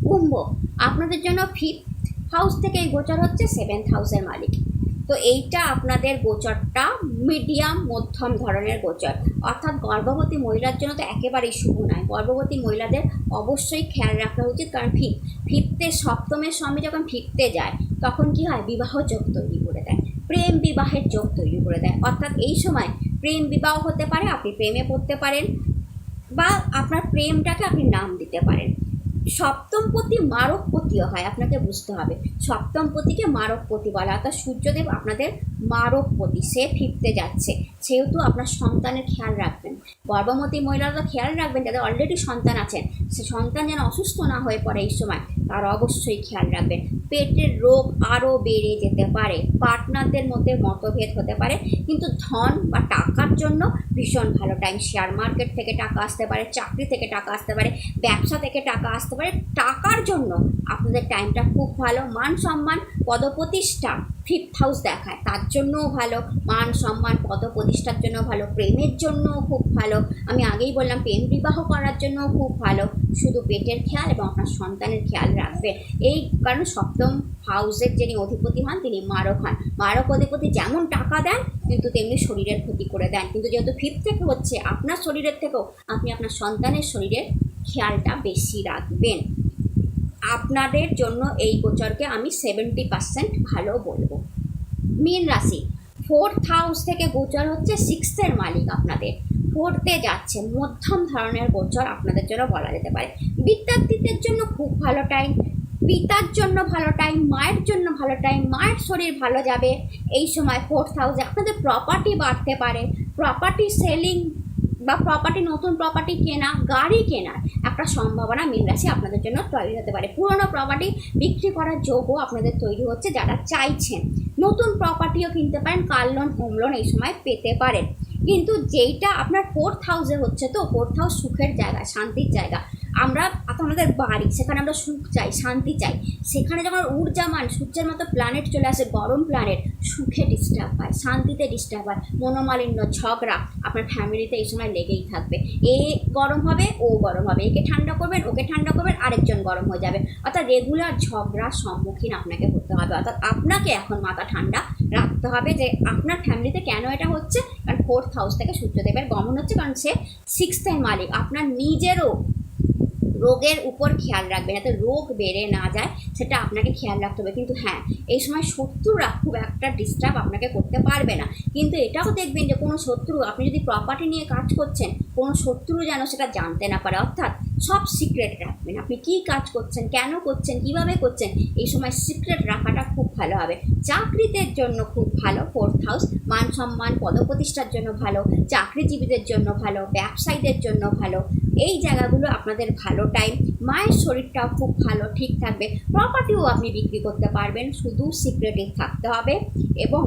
কুম্ভ, আপনাদের জন্য 5th হাউস থেকে এই গোচর হচ্ছে 7th হাউসের মালিক। তো এইটা আপনাদের গোচরটা মিডিয়াম মধ্যম ধরনের গোচর, অর্থাৎ গর্ভবতী মহিলার জন্য তো একেবারেই শুভ নয়। গর্ভবতী মহিলাদের অবশ্যই খেয়াল রাখা উচিত, কারণ ফিফথে সপ্তমের স্বামী যখন ফিরতে যায়, তখন কি হয়, বিবাহ যোগ তৈরি করে দেয়, প্রেম বিবাহের যোগ তৈরি করে দেয়। অর্থাৎ এই সময় প্রেম বিবাহ হতে পারে, আপনি প্রেমে পড়তে পারেন, বা আপনার প্রেমটাকে আপনি নাম দিতে পারেন। সপ্তমপতি মারকপতিও হয়, আপনাকে বুঝতে হবে। সপ্তমপতিকে মারকপতি বলা, অর্থাৎ সূর্যদেব আপনাদের মারকপতি, সে ফিরতে যাচ্ছে, সেহেতু আপনার সন্তানের খেয়াল রাখবেন। গর্ভবতী মহিলারা তো খেয়াল রাখবেন, যাদের অলরেডি সন্তান আছেন সে সন্তান যেন অসুস্থ না হয়ে পড়ে এই সময়, তার অবশ্যই খেয়াল রাখবেন। পেটের রোগ আরও বেড়ে যেতে পারে, পার্টনারদের মধ্যে মতভেদ হতে পারে, কিন্তু ধন বা টাকার জন্য ভীষণ ভালো টাইম। শেয়ার মার্কেট থেকে টাকা আসতে পারে, চাকরি থেকে টাকা আসতে পারে, ব্যবসা থেকে টাকা আসতে পারে, টাকার জন্য আপনাদের টাইমটা খুব ভালো। মান সম্মান পদপ্রতিষ্ঠা 5th হাউস দেখায়, তার জন্যও ভালো। মান সম্মান পদপ্রতিষ্ঠার জন্য ভালো, প্রেমের জন্যও খুব ভালো। আমি আগেই বললাম প্রেম বিবাহ করার জন্যও খুব ভালো। শুধু পেটের খেয়াল এবং আপনার সন্তানের খেয়াল রাখবেন, এই কারণে সপ্তম হাউসের যিনি অধিপতি হন তিনি মারক হন। মারক অধিপতি যেমন টাকা দেন কিন্তু তেমনি শরীরের ক্ষতি করে দেন, কিন্তু যেহেতু 5th থেকে হচ্ছে আপনার শরীরের থেকেও আপনি আপনার সন্তানের শরীরের খেয়ালটা বেশি রাখবেন। আপনাদের জন্য এই গোচরকে আমি 70% ভালো বলবো। মীন রাশি, 4th হাউস থেকে গোচর হচ্ছে, 6th-এর মালিক আপনাদের 4th-এ যাচ্ছে, মধ্যম ধরনের গোচর আপনাদের জন্য বলা যেতে পারে। বিদ্যার্থীদের জন্য খুব ভালো টাইম, পিতার জন্য ভালো টাইম, মায়ের জন্য ভালো টাইম, মায়ের শরীর ভালো যাবে এই সময়। 4th হাউসে আপনাদের প্রপার্টি বাড়তে পারে, প্রপার্টি সেলিং বা প্রপার্টি, নতুন প্রপার্টি কেনা, গাড়ি কেনার একটা সম্ভাবনা মীন রাশি আপনাদের জন্য তৈরি হতে পারে। পুরনো প্রপার্টি বিক্রি করার যোগও আপনাদের তৈরি হচ্ছে, যারা চাইছেন নতুন প্রপার্টিও কিনতে পারেন, কার লোন, হোম লোন এই সময় পেতে পারেন। কিন্তু যেইটা আপনার 4th হাউসে হচ্ছে, তো 4th হাউস সুখের জায়গা, শান্তির জায়গা। আমরা আমাদের বাড়ি, সেখানে আমরা সুখ চাই, শান্তি চাই, সেখানে যখন ঊর্জামান সূর্যের মতো প্ল্যানেট চলে আসে, গরম প্ল্যানেট, সুখে ডিস্টার্ব হয়, শান্তিতে ডিস্টার্ব হয়, মনোমালিন্য, ঝগড়া আপনার ফ্যামিলিতে এই সময় লেগেই থাকবে। এ গরম হবে, ও গরম হবে, একে ঠান্ডা করবেন, ওকে ঠান্ডা করবেন, আরেকজন গরম হয়ে যাবে, অর্থাৎ রেগুলার ঝগড়ার সম্মুখীন আপনাকে হতে হবে। অর্থাৎ আপনাকে এখন মাথা ঠান্ডা রাখতে হবে যে আপনার ফ্যামিলিতে কেন এটা হচ্ছে, কারণ 4th হাউস থেকে সূর্যদেবের গমন হচ্ছে, কারণ সে 6th-এর মালিক। আপনার নিজেরও রোগের উপর খেয়াল রাখবেন, যাতে রোগ বেড়ে না যায়, সেটা আপনাকে খেয়াল রাখতে হবে। কিন্তু হ্যাঁ, এই সময় শত্রুরা খুব একটা ডিস্টার্ব আপনাকে করতে পারবে না, কিন্তু এটাও দেখবেন যে কোনো শত্রু, আপনি যদি প্রপার্টি নিয়ে কাজ করছেন, কোনো শত্রু যেন সেটা জানতে না পারে, অর্থাৎ সব সিক্রেট রাখবেন। আপনি কী কাজ করছেন, কেন করছেন, কীভাবে করছেন, এই সময় সিক্রেট রাখাটা খুব ভালো হবে। চাকরিদের জন্য খুব ভালো 4th হাউস, মান সম্মান পদপ্রতিষ্ঠার জন্য ভালো, চাকরিজীবীদের জন্য ভালো, ব্যবসায়ীদের জন্য ভালো, এই জায়গাগুলো আপনাদের ভালো টাইম। মায়ের শরীরটাও খুব ভালো, ঠিক থাকবে। প্রপার্টিও আপনি বিক্রি করতে পারবেন, শুধু সিক্রেটিভ থাকতে হবে এবং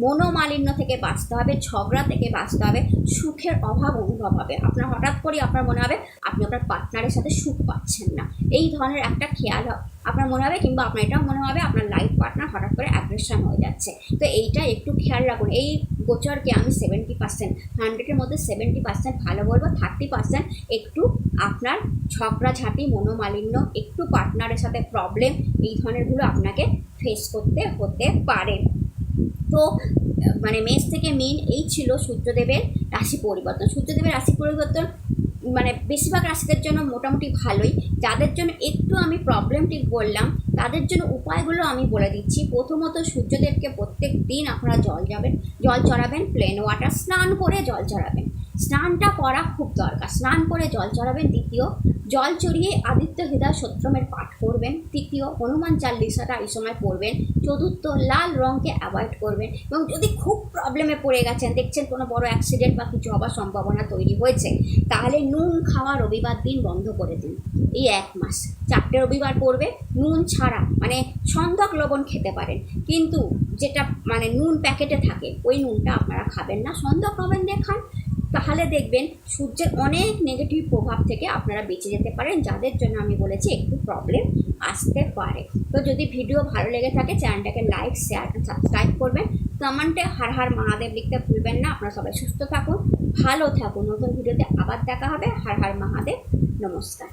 মনোমালিন্য থেকে বাঁচতে হবে, ঝগড়া থেকে বাঁচতে হবে, সুখের অভাব অনুভব হবে। আপনার হঠাৎ করে আপনার মনে হবে আপনি আপনার পার্টনারের সাথে সুখ পাচ্ছেন না, এই ধরনের একটা খেয়াল আপনার মনে হবে, কিংবা আপনার এটাও মনে হবে আপনার লাইফ পার্টনার হঠাৎ করে অ্যাগ্রেশন হয়ে যাচ্ছে। তো এইটা একটু খেয়াল রাখুন। এই গোচরকে আমি 70%, 100-এর মধ্যে 70% ভালো বলবো, 30% একটু আপনার ঝগড়াঝাঁটি, মনোমালিন্য, একটু পার্টনারের সাথে প্রবলেম, এই ধরনেরগুলো আপনাকে ফেস করতে হতে পারে। তো মানে মেষ থেকে মীন, এই ছিল সূর্যদেবের রাশি পরিবর্তন। সূর্যদেবের রাশি পরিবর্তন মানে বেশিরভাগ রাশিদের জন্য মোটামুটি ভালোই। যাদের জন্য একটু আমি প্রবলেমটিক বললাম, তাদের জন্য উপায়গুলো আমি বলে দিচ্ছি। প্রথমত, সূর্যদেবকে প্রত্যেক দিন আপনারা জল চড়াবেন, প্লেন ওয়াটার, স্নান করে জল চড়াবেন। স্নানটা করা খুব দরকার, স্নান করে জল চড়াবেন। দ্বিতীয়, জল চড়িয়ে আদিত্য হৃদয় স্তোত্রের পাঠ করবেন। তৃতীয়, হনুমান চালিসাটা এই সময় পড়বেন। চতুর্থ, লাল রঙকে অ্যাভয়েড করবেন। এবং যদি খুব প্রবলেমে পড়ে গেছেন, দেখছেন কোনো বড় অ্যাক্সিডেন্ট বা কিছু হওয়ার সম্ভাবনা তৈরি হয়েছে, তাহলে নুন খাওয়া রবিবার দিন বন্ধ করে দিন। এই 1 মাস 4টে রবিবার পড়বে, নুন ছাড়া, মানে সন্ধক লবণ খেতে পারেন, কিন্তু যেটা মানে নুন প্যাকেটে থাকে ওই নুনটা আপনারা খাবেন না, সন্ধক লবণ দিয়ে খান। তাহলে দেখবেন সূর্যের অনেক নেগেটিভ প্রভাব থেকে আপনারা বেঁচে যেতে পারেন, যাদের জন্য আমি বলেছি একটু প্রবলেম আসতে পারে। তো যদি ভিডিও ভালো লেগে থাকে, চ্যানেলটাকে লাইক, শেয়ার, সাবস্ক্রাইব করবেন। কমেন্টে হর হর মহাদেব লিখতে ভুলবেন না। আপনারা সবাই সুস্থ থাকুন, ভালো থাকুন। নতুন ভিডিওতে আবার দেখা হবে। হর হর মহাদেব, নমস্কার।